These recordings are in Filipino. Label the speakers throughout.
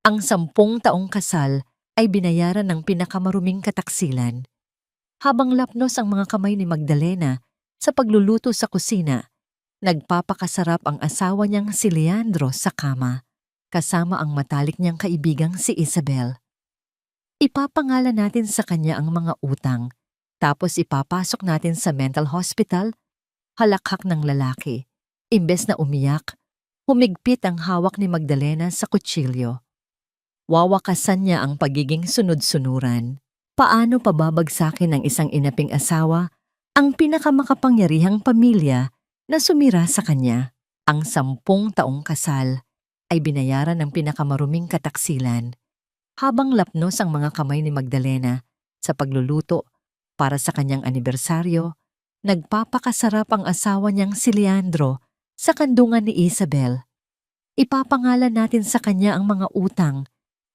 Speaker 1: Ang 10 taong kasal ay binayaran ng pinakamaruming kataksilan. Habang lapnos ang mga kamay ni Magdalena sa pagluluto sa kusina, nagpapakasarap ang asawa niyang si Leandro sa kama, kasama ang matalik niyang kaibigang si Isabel. Ipapangalan natin sa kanya ang mga utang, tapos ipapasok natin sa mental hospital. Halakhak ng lalaki. Imbes na umiyak, humigpit ang hawak ni Magdalena sa kutsilyo. Wawakasan niya ang pagiging sunod-sunuran. Paano pababagsakin ng isang inaping asawa ang pinakamakapangyarihang pamilya na sumira sa kanya? Ang 10 taong kasal ay binayaran ng pinakamaruming kataksilan. Habang lapnos ang mga kamay ni Magdalena sa pagluluto para sa kanyang anibersaryo, nagpapakasarap ang asawa niyang si Leandro sa kandungan ni Isabel. Ipapangalan natin sa kanya ang mga utang,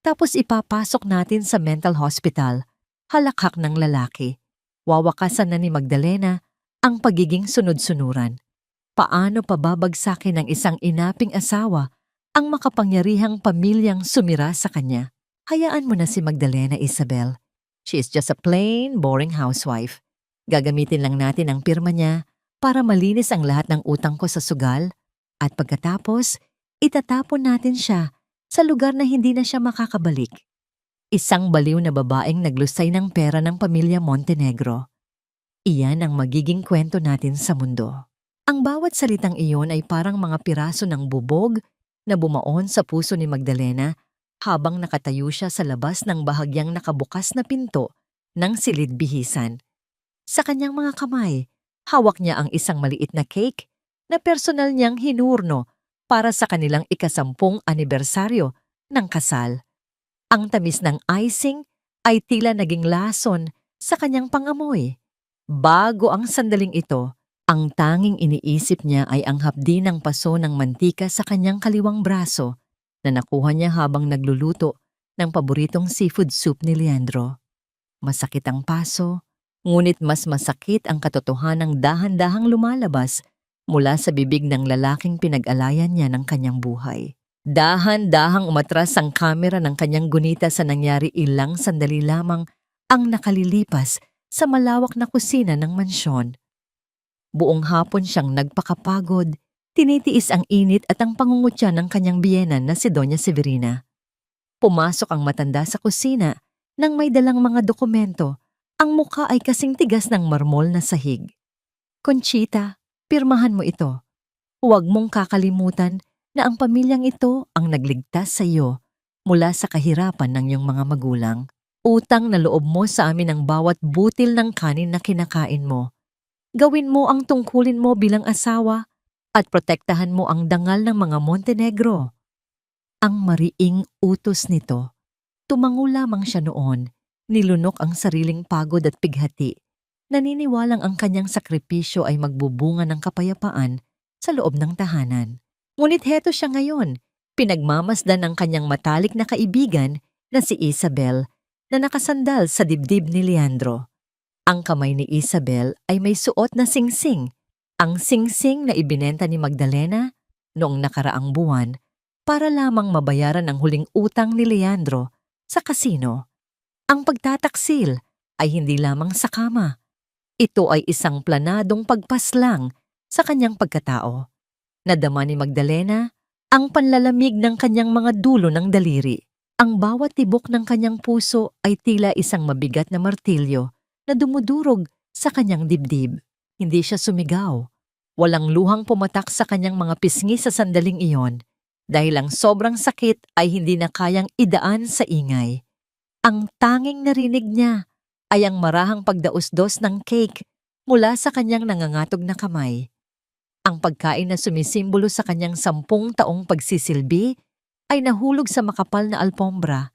Speaker 1: tapos ipapasok natin sa mental hospital. Halakhak ng lalaki. Wawakasan na ni Magdalena ang pagiging sunod-sunuran. Paano pababagsakin ng isang inaping asawa ang makapangyarihang pamilyang sumira sa kanya? Hayaan mo na si Magdalena, Isabel. She is just a plain, boring housewife. Gagamitin lang natin ang pirma niya para malinis ang lahat ng utang ko sa sugal at pagkatapos, itatapon natin siya sa lugar na hindi na siya makakabalik. Isang baliw na babaeng naglusay ng pera ng pamilya Montenegro. Iyan ang magiging kwento natin sa mundo. Ang bawat salitang iyon ay parang mga piraso ng bubog na bumaon sa puso ni Magdalena habang nakatayo siya sa labas ng bahagyang nakabukas na pinto ng silid-bihisan. Sa kanyang mga kamay, hawak niya ang isang maliit na cake na personal niyang hinurno para sa kanilang ika-10 anibersaryo ng kasal. Ang tamis ng icing ay tila naging lason sa kanyang pangamoy. Bago ang sandaling ito, ang tanging iniisip niya ay ang hapdi ng paso ng mantika sa kanyang kaliwang braso na nakuha niya habang nagluluto ng paboritong seafood soup ni Leandro. Masakit ang paso, ngunit mas masakit ang katotohanang dahan-dahang lumalabas mula sa bibig ng lalaking pinag-alayan niya ng kanyang buhay. Dahan-dahang umatras ang kamera ng kanyang gunita sa nangyari ilang sandali lamang ang nakalilipas sa malawak na kusina ng mansyon. Buong hapon siyang nagpakapagod, tinitiis ang init at ang pangungutya ng kanyang biyenan na si Doña Severina. Pumasok ang matanda sa kusina nang may dalang mga dokumento. Ang mukha ay kasing tigas ng marmol na sahig. Conchita, pirmahan mo ito. Huwag mong kakalimutan na ang pamilyang ito ang nagligtas sa iyo mula sa kahirapan ng iyong mga magulang. Utang na loob mo sa amin ang bawat butil ng kanin na kinakain mo. Gawin mo ang tungkulin mo bilang asawa at protektahan mo ang dangal ng mga Montenegro. Ang mariing utos nito. Tumango lamang siya noon. Nilunok ang sariling pagod at pighati. Naniniwalang ang kanyang sakripisyo ay magbubunga ng kapayapaan sa loob ng tahanan. Ngunit heto siya ngayon, pinagmamasdan ng kanyang matalik na kaibigan na si Isabel na nakasandal sa dibdib ni Leandro. Ang kamay ni Isabel ay may suot na singsing, ang singsing na ibinenta ni Magdalena noong nakaraang buwan para lamang mabayaran ang huling utang ni Leandro sa kasino. Ang pagtataksil ay hindi lamang sa kama. Ito ay isang planadong pagpaslang sa kanyang pagkatao. Nadama ni Magdalena ang panlalamig ng kanyang mga dulo ng daliri. Ang bawat tibok ng kanyang puso ay tila isang mabigat na martilyo na dumudurog sa kanyang dibdib. Hindi siya sumigaw. Walang luhang pumatak sa kanyang mga pisngi sa sandaling iyon dahil ang sobrang sakit ay hindi na kayang idaan sa ingay. Ang tanging narinig niya ay ang marahang pagdausdos ng cake mula sa kanyang nangangatog na kamay. Ang pagkain na sumisimbolo sa kanyang 10 taong pagsisilbi ay nahulog sa makapal na alpombra.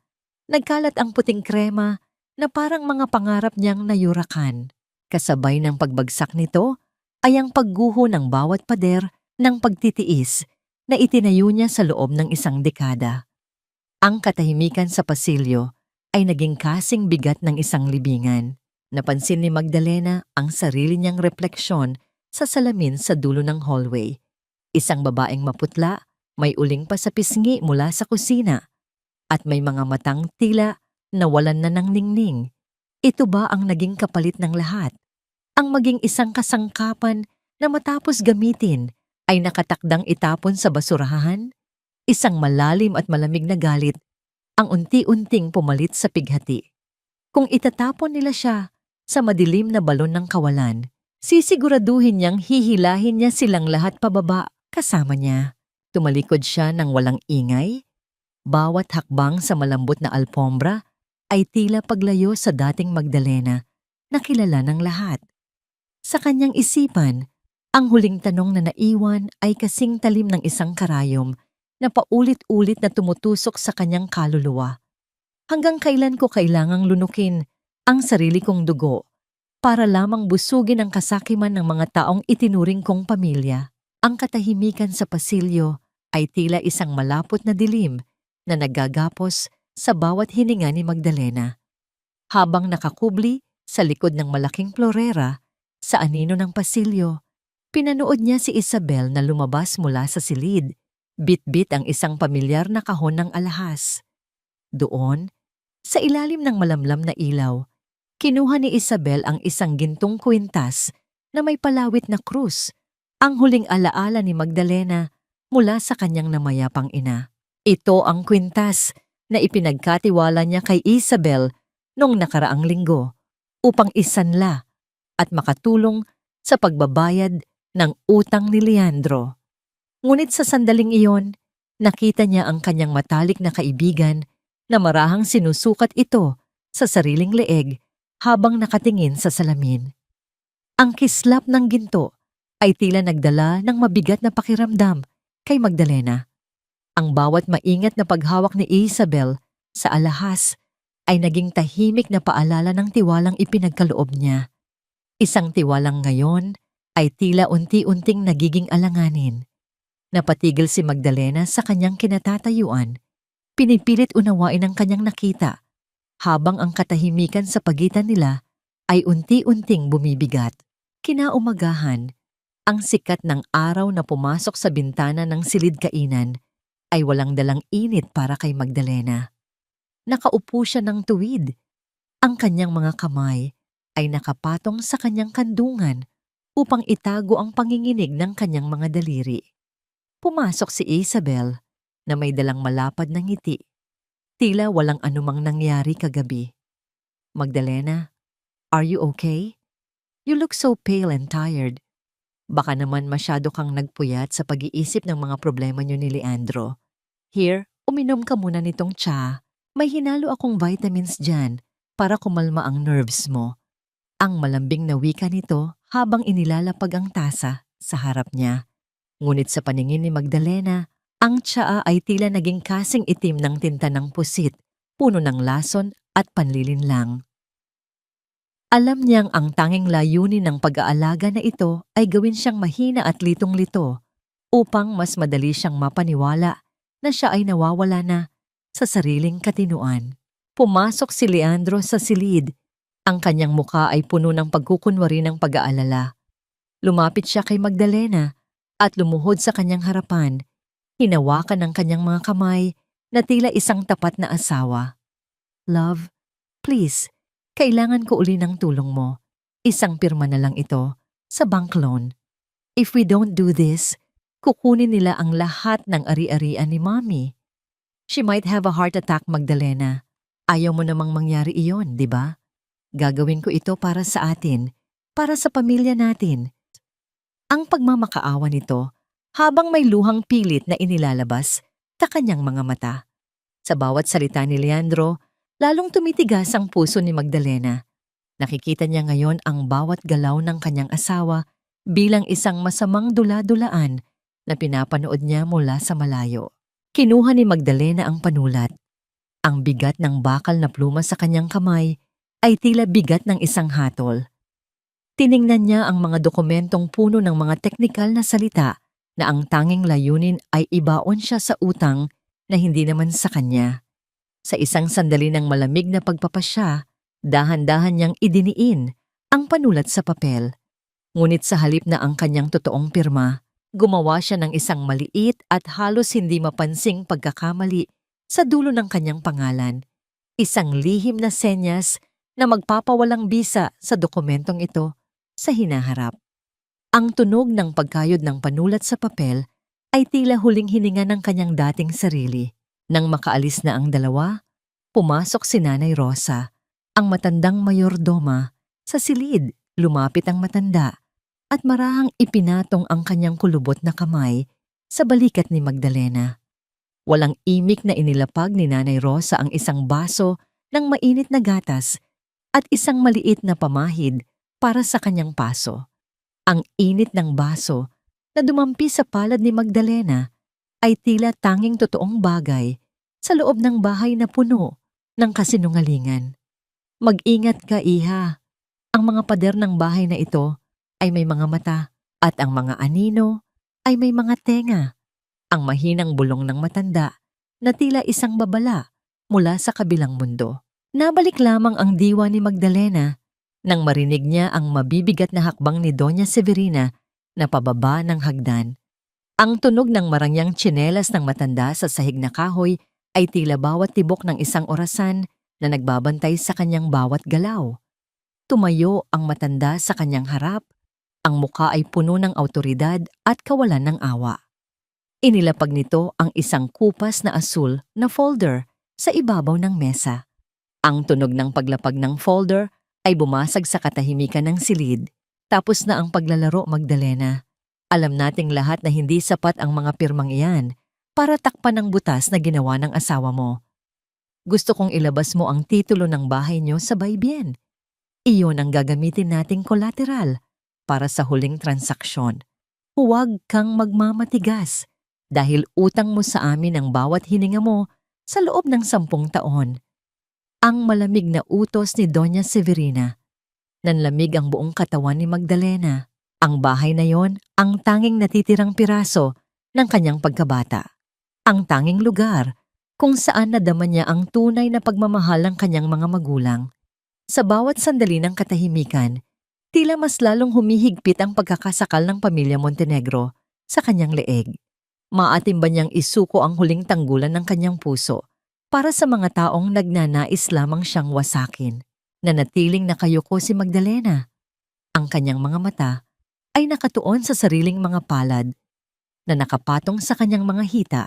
Speaker 1: Nagkalat ang puting krema na parang mga pangarap niyang nayurakan. Kasabay ng pagbagsak nito ay ang pagguho ng bawat pader ng pagtitiis na itinayo niya sa loob ng isang dekada. Ang katahimikan sa pasilyo ay naging kasing bigat ng isang libingan. Napansin ni Magdalena ang sarili niyang refleksyon sa salamin sa dulo ng hallway. Isang babaeng maputla, may uling pa sa pisngi mula sa kusina. at may mga matang tila nawalan na ng ningning. Ito ba ang naging kapalit ng lahat? Ang maging isang kasangkapan na matapos gamitin ay nakatakdang itapon sa basurahan? Isang malalim at malamig na galit ang unti-unting pumalit sa pighati. Kung itatapon nila siya sa madilim na balon ng kawalan, sisiguraduhin niyang hihilahin niya silang lahat pababa kasama niya. Tumalikod siya ng walang ingay. Bawat hakbang sa malambot na alpombra ay tila paglayo sa dating Magdalena na kilala ng lahat. Sa kanyang isipan, ang huling tanong na naiwan ay kasing talim ng isang karayom na paulit-ulit na tumutusok sa kanyang kaluluwa. Hanggang kailan ko kailangang lunukin ang sarili kong dugo para lamang busugin ang kasakiman ng mga taong itinuring kong pamilya? Ang katahimikan sa pasilyo ay tila isang malapot na dilim na naggagapos sa bawat hininga ni Magdalena. Habang nakakubli sa likod ng malaking florera sa anino ng pasilyo, pinanood niya si Isabel na lumabas mula sa silid. Bit-bit ang isang pamilyar na kahon ng alahas. Doon, sa ilalim ng malamlam na ilaw, kinuha ni Isabel ang isang gintong kwintas na may palawit na krus, ang huling alaala ni Magdalena mula sa kanyang namayapang ina. Ito ang kwintas na ipinagkatiwala niya kay Isabel noong nakaraang linggo upang isanla at makatulong sa pagbabayad ng utang ni Leandro. Ngunit sa sandaling iyon, nakita niya ang kanyang matalik na kaibigan na marahang sinusukat ito sa sariling leeg habang nakatingin sa salamin. Ang kislap ng ginto ay tila nagdala ng mabigat na pakiramdam kay Magdalena. Ang bawat maingat na paghawak ni Isabel sa alahas ay naging tahimik na paalala ng tiwalang ipinagkaloob niya. Isang tiwalang ngayon ay tila unti-unting nagiging alanganin. Napatigil si Magdalena sa kanyang kinatatayuan, pinipilit unawain ang kanyang nakita, habang ang katahimikan sa pagitan nila ay unti-unting bumibigat. Kinaumagahan, ang sikat ng araw na pumasok sa bintana ng silid kainan ay walang dalang init para kay Magdalena. Nakaupo siya ng tuwid. Ang kanyang mga kamay ay nakapatong sa kanyang kandungan upang itago ang panginginig ng kanyang mga daliri. Pumasok si Isabel na may dalang malapad na ngiti. Tila walang anumang nangyari kagabi. Magdalena, are you okay? You look so pale and tired. Baka naman masyado kang nagpuyat sa pag-iisip ng mga problema niyo ni Leandro. Here, uminom ka muna nitong tsa. May hinalo akong vitamins dyan para kumalma ang nerves mo. Ang malambing na wika nito habang inilalapag ang tasa sa harap niya. Ngunit sa paningin ni Magdalena, ang tsaa ay tila naging kasing itim ng tinta ng pusit, puno ng lason at panlilinlang. Alam niyang ang tanging layunin ng pag-aalaga na ito ay gawin siyang mahina at litong-lito upang mas madali siyang mapaniwala na siya ay nawawala na sa sariling katinuan. Pumasok si Leandro sa silid. Ang kanyang muka ay puno ng pagkukunwari ng pag-aalala. Lumapit siya kay Magdalena at lumuhod sa kanyang harapan. Hinawakan ng kanyang mga kamay na tila isang tapat na asawa. Love, please, kailangan ko uli ng tulong mo. Isang pirma na lang ito sa bank loan. If we don't do this, kukunin nila ang lahat ng ari-arian ni Mommy. She might have a heart attack, Magdalena. Ayaw mo namang mangyari iyon, di ba? Gagawin ko ito para sa atin, para sa pamilya natin. Ang pagmamakaawa nito habang may luhang pilit na inilalabas sa kanyang mga mata. Sa bawat salita ni Leandro, lalong tumitigas ang puso ni Magdalena. Nakikita niya ngayon ang bawat galaw ng kanyang asawa bilang isang masamang dula-dulaan na pinapanood niya mula sa malayo. Kinuha ni Magdalena ang panulat. Ang bigat ng bakal na pluma sa kanyang kamay ay tila bigat ng isang hatol. Tiningnan niya ang mga dokumentong puno ng mga teknikal na salita na ang tanging layunin ay ibaon siya sa utang na hindi naman sa kanya. Sa isang sandali ng malamig na pagpapasya, dahan-dahan niyang idiniin ang panulat sa papel. Ngunit sa halip na ang kanyang totoong pirma, gumawa siya ng isang maliit at halos hindi mapansing pagkakamali Sa dulo ng kanyang pangalan, isang lihim na senyas na magpapawalang bisa sa dokumentong ito sa hinaharap. Ang tunog ng pagkayod ng panulat sa papel ay tila huling hininga ng kanyang dating sarili. Nang makaalis na ang dalawa, pumasok si Nanay Rosa, ang matandang mayordoma. Sa silid, lumapit ang matanda at marahang ipinatong ang kanyang kulubot na kamay sa balikat ni Magdalena. Walang imik na inilapag ni Nanay Rosa ang isang baso ng mainit na gatas at isang maliit na pamahid para sa kanyang paso. Ang init ng baso na dumampi sa palad ni Magdalena ay tila tanging totoong bagay sa loob ng bahay na puno ng kasinungalingan. Mag-ingat ka, iha. Ang mga pader ng bahay na ito ay may mga mata at ang mga anino ay may mga tenga. Ang mahinang bulong ng matanda na tila isang babala mula sa kabilang mundo. Nabalik lamang ang diwa ni Magdalena nang marinig niya ang mabibigat na hakbang ni Doña Severina na pababa ng hagdan. Ang tunog ng marangyang tsinelas ng matanda sa sahig na kahoy ay tila bawat tibok ng isang orasan na nagbabantay sa kanyang bawat galaw. Tumayo ang matanda sa kanyang harap, ang muka ay puno ng awtoridad at kawalan ng awa. Inilapag nito ang isang kupas na asul na folder sa ibabaw ng mesa. Ang tunog ng paglapag ng folder ay bumasag sa katahimikan ng silid. Tapos na ang paglalaro, Magdalena. Alam nating lahat na hindi sapat ang mga pirmang iyan para takpan ang butas na ginawa ng asawa mo. Gusto kong ilabas mo ang titulo ng bahay niyo sa baybien. Iyon ang gagamitin nating collateral para sa huling transaksyon. Huwag kang magmamatigas dahil utang mo sa amin ang bawat hininga mo sa loob ng 10 taon. Ang malamig na utos ni Doña Severina. Nanlamig ang buong katawan ni Magdalena. Ang bahay na yon ang tanging natitirang piraso ng kanyang pagkabata. Ang tanging lugar kung saan nadama niya ang tunay na pagmamahal ng kanyang mga magulang. Sa bawat sandali ng katahimikan, tila mas lalong humihigpit ang pagkakasakal ng pamilya Montenegro sa kanyang leeg. Maatim ba niyang isuko ang huling tanggulan ng kanyang puso para sa mga taong nagnanais lamang siyang wasakin? Nanatiling nakayuko si Magdalena. Ang kanyang mga mata ay nakatuon sa sariling mga palad na nakapatong sa kanyang mga hita.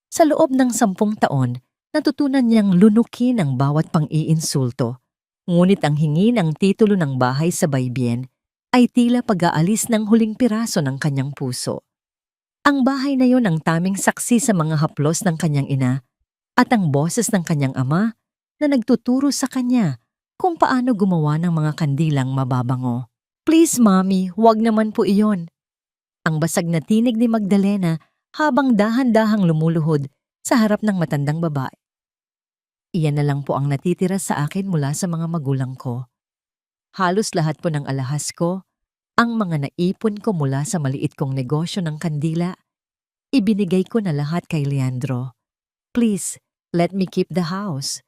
Speaker 1: Sa loob ng 10 taon, natutunan niyang lunukin ang bawat pang-iinsulto. Ngunit ang hingi ng titulo ng bahay sa baybien ay tila pag-aalis ng huling piraso ng kanyang puso. Ang bahay na yon ang taming saksi sa mga haplos ng kanyang ina at ang boses ng kanyang ama na nagtuturo sa kanya kung paano gumawa ng mga kandilang mababango. Please, Mommy, huwag naman po iyon. Ang basag na tinig ni Magdalena habang dahan-dahang lumuluhod sa harap ng matandang babae. Iyan na lang po ang natitira sa akin mula sa mga magulang ko. Halos lahat po ng alahas ko, ang mga naipon ko mula sa maliit kong negosyo ng kandila, ibinigay ko na lahat kay Leandro. Please, let me keep the house.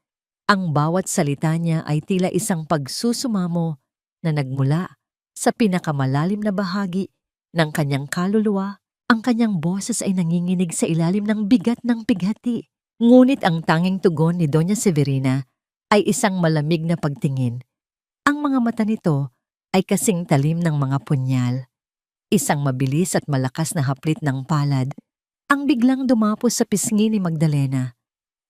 Speaker 1: Ang bawat salita niya ay tila isang pagsusumamo na nagmula sa pinakamalalim na bahagi ng kanyang kaluluwa. Ang kanyang boses ay nanginginig sa ilalim ng bigat ng pighati. Ngunit ang tanging tugon ni Doña Severina ay isang malamig na pagtingin. Ang mga mata nito ay kasing talim ng mga punyal. Isang mabilis at malakas na haplit ng palad ang biglang dumapos sa pisngi ni Magdalena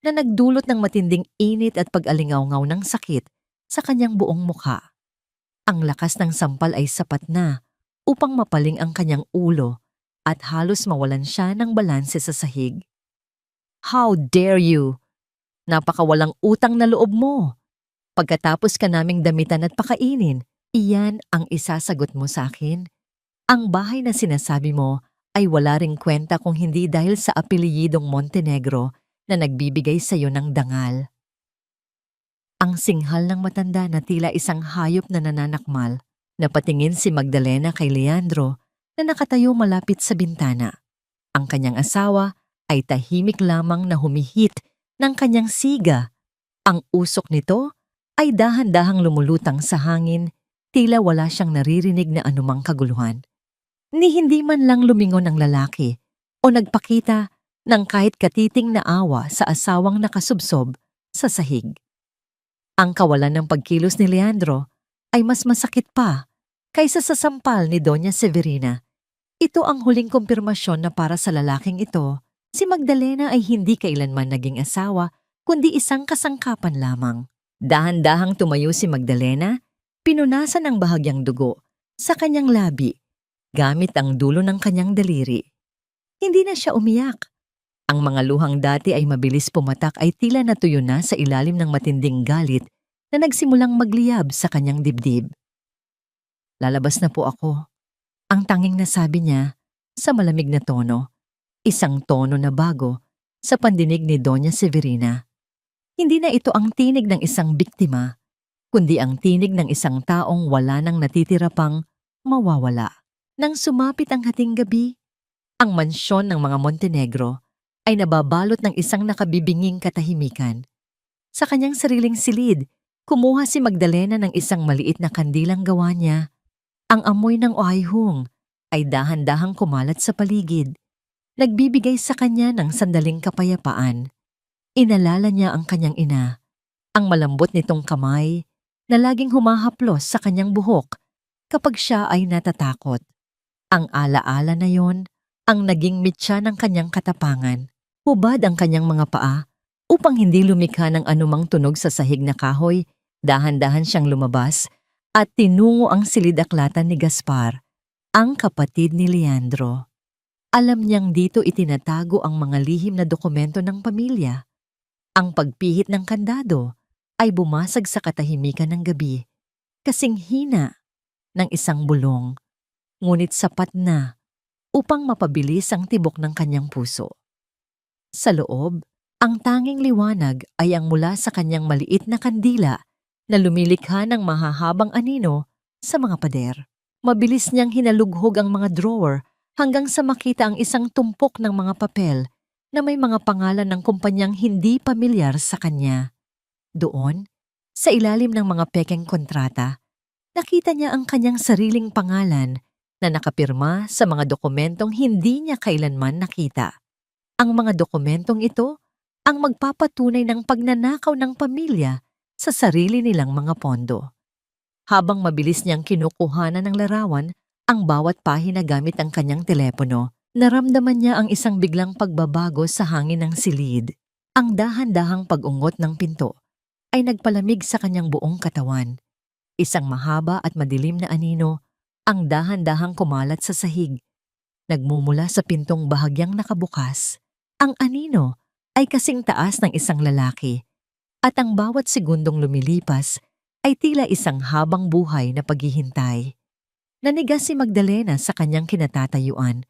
Speaker 1: na nagdulot ng matinding init at pag-alingaw-ngaw ng sakit sa kanyang buong mukha. Ang lakas ng sampal ay sapat na upang mapaling ang kanyang ulo at halos mawalan siya ng balanse sa sahig. How dare you? Napakawalang utang na loob mo. Pagkatapos ka naming damitan at pakainin, iyan ang isasagot mo sa akin. Ang bahay na sinasabi mo ay wala ring kwenta kung hindi dahil sa apelyidong Montenegro na nagbibigay sa iyo ng dangal. Ang singhal ng matanda na tila isang hayop na nananakmal. Napatingin si Magdalena kay Leandro na nakatayo malapit sa bintana. Ang kanyang asawa ay tahimik lamang na humihit ng kanyang siga. Ang usok nito ay dahan-dahang lumulutang sa hangin, tila wala siyang naririnig na anumang kaguluhan. Ni hindi man lang lumingon ang lalaki o nagpakita ng kahit katiting na awa sa asawang nakasubsob sa sahig. Ang kawalan ng pagkilos ni Leandro ay mas masakit pa kaysa sa sampal ni Doña Severina. Ito ang huling kumpirmasyon na para sa lalaking ito, si Magdalena ay hindi kailanman naging asawa kundi isang kasangkapan lamang. Dahan-dahang tumayo si Magdalena, pinunasan ang bahagyang dugo sa kanyang labi gamit ang dulo ng kanyang daliri. Hindi na siya umiyak. Ang mga luhang dati ay mabilis pumatak ay tila natuyo na sa ilalim ng matinding galit na nagsimulang magliyab sa kanyang dibdib. "Lalabas na po ako," ang tanging nasabi niya sa malamig na tono, isang tono na bago sa pandinig ni Doña Severina. Hindi na ito ang tinig ng isang biktima, kundi ang tinig ng isang taong wala nang natitira pang mawawala. Nang sumapit ang hating gabi, ang mansyon ng mga Montenegro ay nababalot ng isang nakabibinging katahimikan. Sa kanyang sariling silid, kumuha si Magdalena ng isang maliit na kandilang gawa niya. Ang amoy ng oayhung ay dahan-dahang kumalat sa paligid, nagbibigay sa kanya ng sandaling kapayapaan. Inalala niya ang kanyang ina, ang malambot nitong kamay na laging humahaplos sa kanyang buhok kapag siya ay natatakot. Ang alaala na yon ang naging mitya ng kanyang katapangan. Hubad ang kanyang mga paa upang hindi lumikha ng anumang tunog sa sahig na kahoy, dahan-dahan siyang lumabas at tinungo ang silid-aklatan ni Gaspar, ang kapatid ni Leandro. Alam niyang dito itinatago ang mga lihim na dokumento ng pamilya. Ang pagpihit ng kandado ay bumasag sa katahimikan ng gabi, kasing hina ng isang bulong, ngunit sapat na upang mapabilis ang tibok ng kanyang puso. Sa loob, ang tanging liwanag ay ang mula sa kanyang maliit na kandila na lumilikha ng mahahabang anino sa mga pader. Mabilis niyang hinalughog ang mga drawer hanggang sa makita ang isang tumpok ng mga papel na may mga pangalan ng kumpanyang hindi pamilyar sa kanya. Doon, sa ilalim ng mga pekeng kontrata, nakita niya ang kanyang sariling pangalan na nakapirma sa mga dokumentong hindi niya kailanman nakita. Ang mga dokumentong ito ang magpapatunay ng pagnanakaw ng pamilya sa sarili nilang mga pondo. Habang mabilis niyang kinukuhanan ng larawan ang bawat pahina gamit ang kanyang telepono, naramdaman niya ang isang biglang pagbabago sa hangin ng silid. Ang dahan-dahang pag-ungot ng pinto ay nagpalamig sa kanyang buong katawan. Isang mahaba at madilim na anino ang dahan-dahang kumalat sa sahig. Nagmumula sa pintong bahagyang nakabukas. Ang anino ay kasing taas ng isang lalaki at ang bawat segundong lumilipas ay tila isang habang buhay na paghihintay. Nanigas si Magdalena sa kanyang kinatatayuan.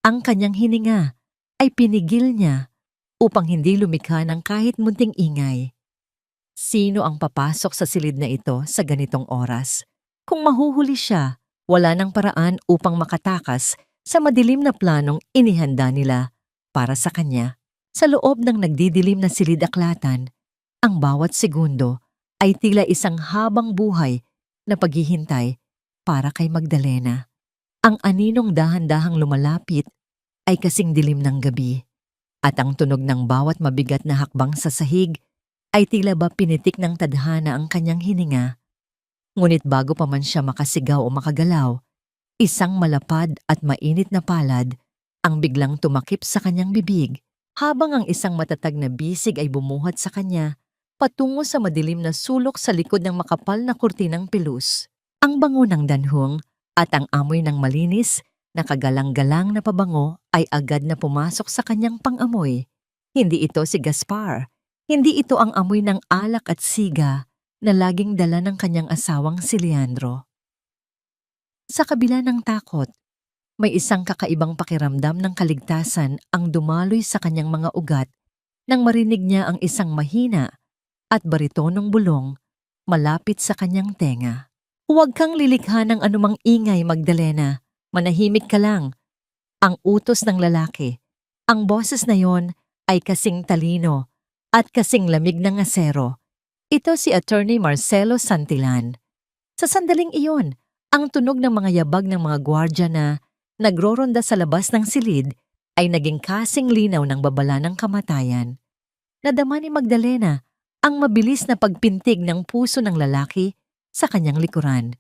Speaker 1: Ang kanyang hininga ay pinigil niya upang hindi lumikha ng kahit munting ingay. Sino ang papasok sa silid na ito sa ganitong oras? Kung mahuhuli siya, wala nang paraan upang makatakas sa madilim na planong inihanda nila para sa kanya. Sa loob ng nagdidilim na silid-aklatan, ang bawat segundo ay tila isang habang buhay na paghihintay para kay Magdalena. Ang aninong dahan-dahang lumalapit ay kasing dilim ng gabi, at ang tunog ng bawat mabigat na hakbang sa sahig ay tila ba pinitik ng tadhana ang kanyang hininga. Ngunit bago pa man siya makasigaw o makagalaw, isang malapad at mainit na palad ang biglang tumakip sa kanyang bibig, habang ang isang matatag na bisig ay bumuhat sa kanya patungo sa madilim na sulok sa likod ng makapal na kurtinang pilus. Ang bango ng danhong at ang amoy ng malinis na kagalang-galang na pabango ay agad na pumasok sa kanyang pang-amoy. Hindi ito si Gaspar. Hindi ito ang amoy ng alak at siga na laging dala ng kanyang asawang si Leandro. Sa kabila ng takot, may isang kakaibang pakiramdam ng kaligtasan ang dumaloy sa kanyang mga ugat nang marinig niya ang isang mahina at baritonong bulong malapit sa kanyang tenga. "Huwag kang lilikha ng anumang ingay, Magdalena. Manahimik ka lang." Ang utos ng lalaki. Ang boses na yon ay kasing talino at kasing lamig ng asero. Ito si Attorney Marcelo Santillan. Sa sandaling iyon, ang tunog ng mga yabag ng mga gwardya na nagroronda sa labas ng silid ay naging kasing linaw ng babala ng kamatayan. Nadama ni Magdalena ang mabilis na pagpintig ng puso ng lalaki sa kanyang likuran.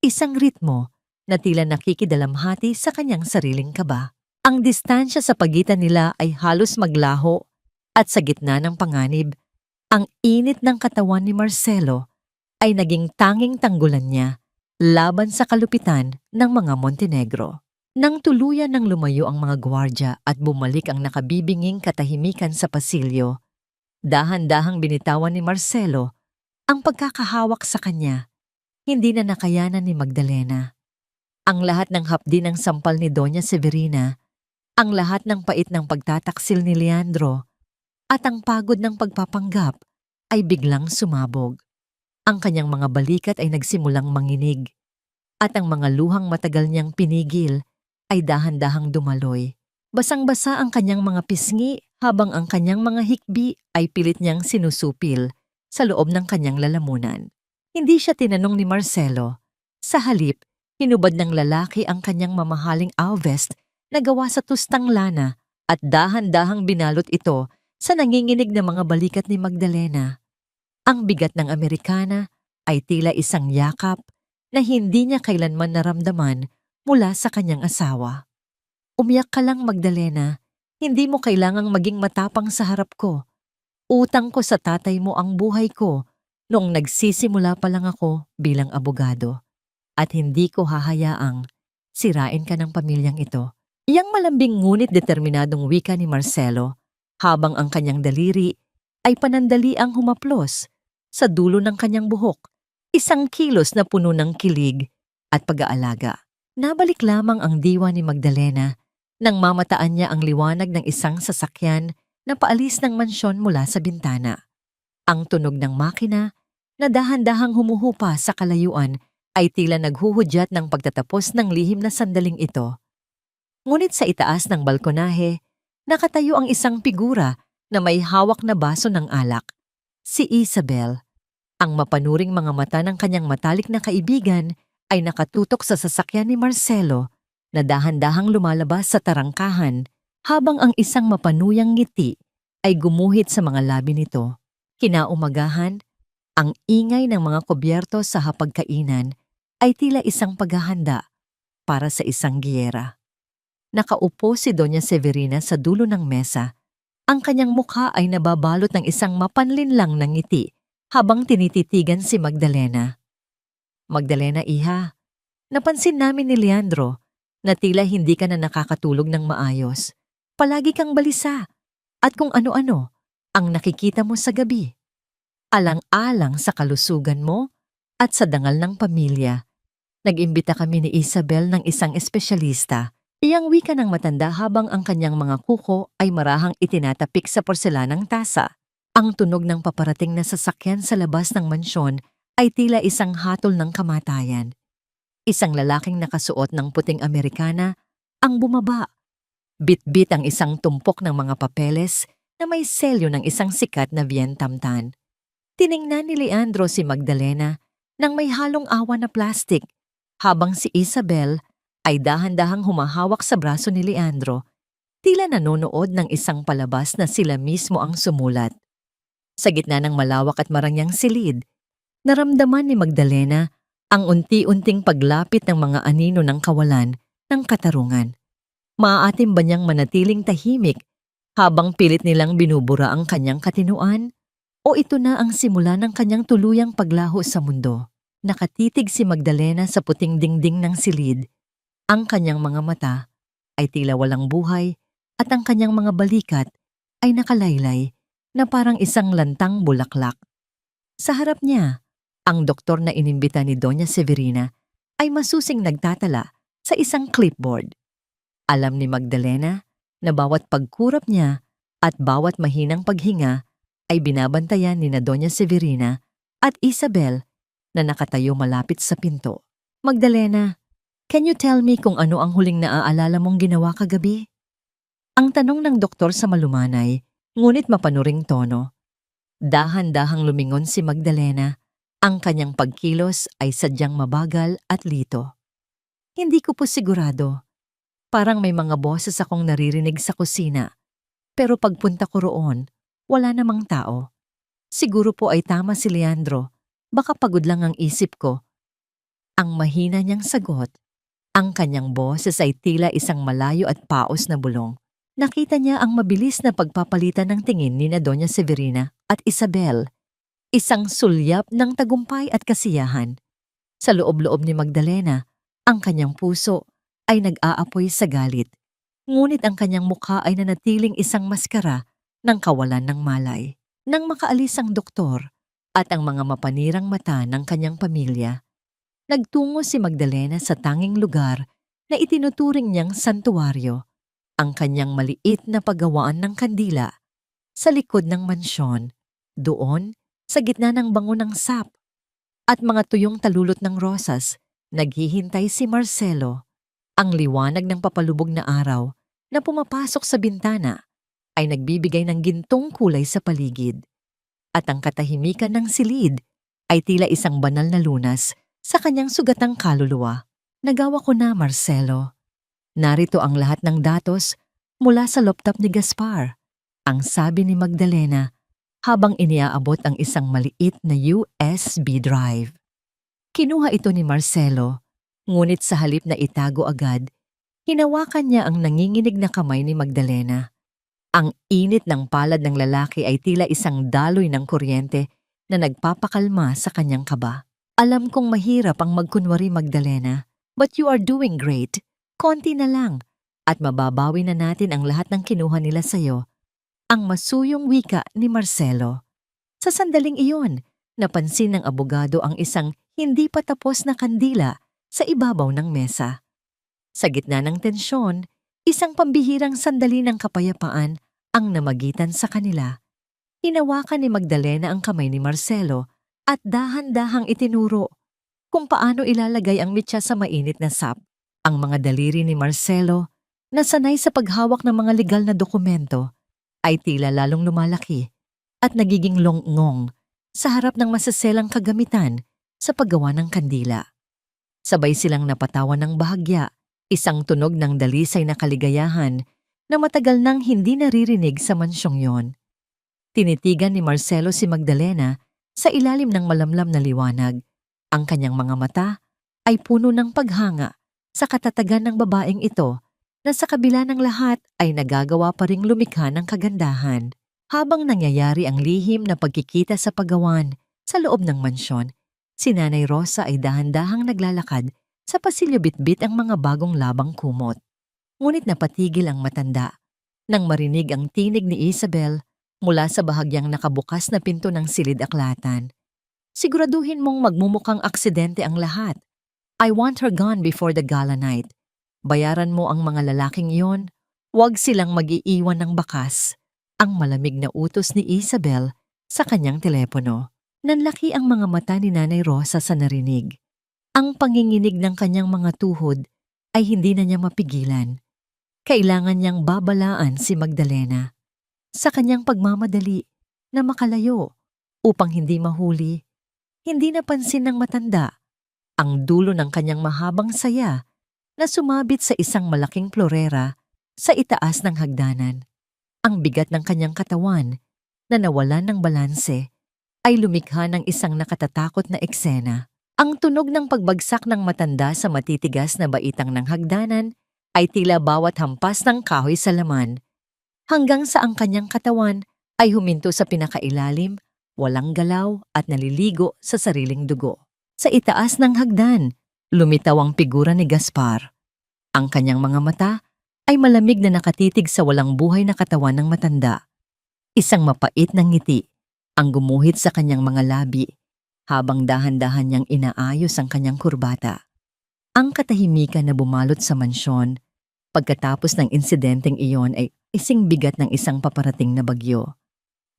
Speaker 1: Isang ritmo na tila nakikidalamhati sa kanyang sariling kaba. Ang distansya sa pagitan nila ay halos maglaho at sa gitna ng panganib, ang init ng katawan ni Marcelo ay naging tanging tanggulan niya laban sa kalupitan ng mga Montenegro. Nang tuluyan ng lumayo ang mga gwardya at bumalik ang nakabibinging katahimikan sa pasilyo, dahan-dahang binitawan ni Marcelo ang pagkakahawak sa kanya. Hindi na nakayanan ni Magdalena. Ang lahat ng hapdi ng sampal ni Doña Severina, ang lahat ng pait ng pagtataksil ni Leandro, at ang pagod ng pagpapanggap ay biglang sumabog. Ang kanyang mga balikat ay nagsimulang manginig, at ang mga luhang matagal niyang pinigil ay dahan-dahang dumaloy. Basang-basa ang kanyang mga pisngi habang ang kanyang mga hikbi ay pilit niyang sinusupil sa loob ng kanyang lalamunan. Hindi siya tinanong ni Marcelo. Sa halip, hinubad ng lalaki ang kanyang mamahaling vest na gawa sa tustang lana at dahan-dahang binalot ito sa nanginginig na mga balikat ni Magdalena. Ang bigat ng Amerikana ay tila isang yakap na hindi niya kailanman naramdaman mula sa kanyang asawa. Umiyak ka lang, Magdalena. Hindi mo kailangang maging matapang sa harap ko. Utang ko sa tatay mo ang buhay ko noong nagsisimula pa lang ako bilang abogado. At hindi ko hahayaang sirain ka ng pamilyang ito. Iyang malambing ngunit determinadong wika ni Marcelo habang ang kanyang daliri ay panandaliang humaplos sa dulo ng kanyang buhok. Isang kilos na puno ng kilig at pag-aalaga. Nabalik lamang ang diwa ni Magdalena nang mamataan niya ang liwanag ng isang sasakyan na paalis ng mansyon mula sa bintana. Ang tunog ng makina na dahan-dahang humuhupa sa kalayuan ay tila naghuhudyat ng pagtatapos ng lihim na sandaling ito. Ngunit sa itaas ng balkonahe, nakatayo ang isang figura na may hawak na baso ng alak. Si Isabel. Ang mapanuring mga mata ng kanyang matalik na kaibigan ay nakatutok sa sasakyan ni Marcelo na dahan-dahang lumalabas sa tarangkahan habang ang isang mapanuyang ngiti ay gumuhit sa mga labi nito. Kinaumagahan, ang ingay ng mga kubyerto sa hapagkainan ay tila isang paghahanda para sa isang giyera. Nakaupo si Doña Severina sa dulo ng mesa. Ang kanyang mukha ay nababalot ng isang mapanlinlang na ngiti habang tinititigan si Magdalena. Magdalena, iha, napansin namin ni Leandro na tila hindi ka na nakakatulog ng maayos. Palagi kang balisa at kung ano-ano ang nakikita mo sa gabi. Alang-alang sa kalusugan mo at sa dangal ng pamilya. Nag-imbita kami ni Isabel ng isang espesyalista. Iyang wika ng matanda habang ang kanyang mga kuko ay marahang itinatapik sa porselanang tasa. Ang tunog ng paparating na sasakyan sa labas ng mansyon ay tila isang hatol ng kamatayan. Isang lalaking nakasuot ng puting Amerikana ang bumaba. Bit-bit ang isang tumpok ng mga papeles na may selyo ng isang sikat na Vientamtan. Tiningnan ni Leandro si Magdalena nang may halong awa na plastik, habang si Isabel ay dahan-dahang humahawak sa braso ni Leandro, tila nanonood ng isang palabas na sila mismo ang sumulat. Sa gitna ng malawak at marangyang silid, naramdaman ni Magdalena ang unti-unting paglapit ng mga anino ng kawalan ng katarungan. Maaatim ba niyang manatiling tahimik habang pilit nilang binubura ang kanyang katinuan? O ito na ang simula ng kanyang tuluyang paglaho sa mundo? Nakatitig si Magdalena sa puting dingding ng silid. Ang kanyang mga mata ay tila walang buhay at ang kanyang mga balikat ay nakalaylay na parang isang lantang bulaklak. Sa harap niya, ang doktor na inimbita ni Doña Severina ay masusing nagtatala sa isang clipboard. Alam ni Magdalena na bawat pagkurap niya at bawat mahinang paghinga ay binabantayan ni na Doña Severina at Isabel na nakatayo malapit sa pinto. Magdalena, can you tell me kung ano ang huling naaalala mong ginawa kagabi? Ang tanong ng doktor sa malumanay, ngunit mapanuring tono. Dahan-dahang lumingon si Magdalena. Ang kanyang pagkilos ay sadyang mabagal at lito. Hindi ko po sigurado. Parang may mga boses akong naririnig sa kusina. Pero pagpunta ko roon, wala namang tao. Siguro po ay tama si Leandro. Baka pagod lang ang isip ko. Ang mahina niyang sagot. Ang kanyang boses ay tila isang malayo at paos na bulong. Nakita niya ang mabilis na pagpapalitan ng tingin ni na Doña Severina at Isabel. Isang sulyap ng tagumpay at kasiyahan. Sa loob-loob ni Magdalena, ang kanyang puso ay nag-aapoy sa galit. Ngunit ang kanyang mukha ay nanatiling isang maskara ng kawalan ng malay. Nang makaalis ang doktor at ang mga mapanirang mata ng kanyang pamilya, nagtungo si Magdalena sa tanging lugar na itinuturing niyang santuwaryo, ang kanyang maliit na paggawaan ng kandila sa likod ng mansyon, doon sa gitna ng bango ng sap at mga tuyong talulot ng rosas. Naghihintay si Marcelo. Ang liwanag ng papalubog na araw na pumapasok sa bintana ay nagbibigay ng gintong kulay sa paligid. At ang katahimikan ng silid ay tila isang banal na lunas sa kanyang sugatang kaluluwa. Nagawa ko na, Marcelo. Narito ang lahat ng datos mula sa laptop ni Gaspar, ang sabi ni Magdalena habang iniaabot ang isang maliit na USB drive. Kinuha ito ni Marcelo, ngunit sa halip na itago agad, hinawakan niya ang nanginginig na kamay ni Magdalena. Ang init ng palad ng lalaki ay tila isang daloy ng kuryente na nagpapakalma sa kanyang kaba. Alam kong mahirap ang magkunwari, Magdalena, but you are doing great. Konti na lang, at mababawi na natin ang lahat ng kinuha nila sa'yo. Ang masuyong wika ni Marcelo. Sa sandaling iyon, napansin ng abogado ang isang hindi pa tapos na kandila sa ibabaw ng mesa. Sa gitna ng tensyon, isang pambihirang sandali ng kapayapaan ang namagitan sa kanila. Hinawakan ni Magdalena ang kamay ni Marcelo at dahan-dahang itinuro kung paano ilalagay ang mitya sa mainit na sap. Ang mga daliri ni Marcelo, na sanay sa paghawak ng mga legal na dokumento, ay tila lalong lumalaki at nagiging longngong sa harap ng masaselang kagamitan sa paggawa ng kandila. Sabay silang napatawa ng bahagya, isang tunog ng dalisay na kaligayahan na matagal nang hindi naririnig sa mansyong yon. Tinitigan ni Marcelo si Magdalena sa ilalim ng malamlam na liwanag. Ang kanyang mga mata ay puno ng paghanga sa katatagan ng babaeng ito na sa kabila ng lahat ay nagagawa pa ring lumikha ng kagandahan. Habang nangyayari ang lihim na pagkikita sa paggawan sa loob ng mansyon, si Nanay Rosa ay dahan-dahang naglalakad sa pasilyo bitbit ang mga bagong labang kumot. Ngunit napatigil ang matanda nang marinig ang tinig ni Isabel mula sa bahagyang nakabukas na pinto ng silid-aklatan. Siguraduhin mong magmumukhang aksidente ang lahat. I want her gone before the gala night. Bayaran mo ang mga lalaking iyon. Huwag silang mag-iiwan ng bakas. Ang malamig na utos ni Isabel sa kanyang telepono. Nanlaki ang mga mata ni Nanay Rosa sa narinig. Ang panginginig ng kanyang mga tuhod ay hindi na niya mapigilan. Kailangan niyang babalaan si Magdalena sa kanyang pagmamadali na makalayo upang hindi mahuli. Hindi napansin ng matanda ang dulo ng kanyang mahabang saya na sumabit sa isang malaking florera sa itaas ng hagdanan. Ang bigat ng kanyang katawan na nawalan ng balanse ay lumikha ng isang nakatatakot na eksena. Ang tunog ng pagbagsak ng matanda sa matitigas na baitang ng hagdanan ay tila bawat hampas ng kahoy sa laman, hanggang sa ang kanyang katawan ay huminto sa pinakailalim, walang galaw at naliligo sa sariling dugo. Sa itaas ng hagdan, lumitaw ang figura ni Gaspar. Ang kanyang mga mata ay malamig na nakatitig sa walang buhay na katawan ng matanda. Isang mapait na ngiti ang gumuhit sa kanyang mga labi habang dahan-dahan niyang inaayos ang kanyang kurbata. Ang katahimikan na bumalot sa mansyon pagkatapos ng insidenteng iyon ay ising bigat ng isang paparating na bagyo.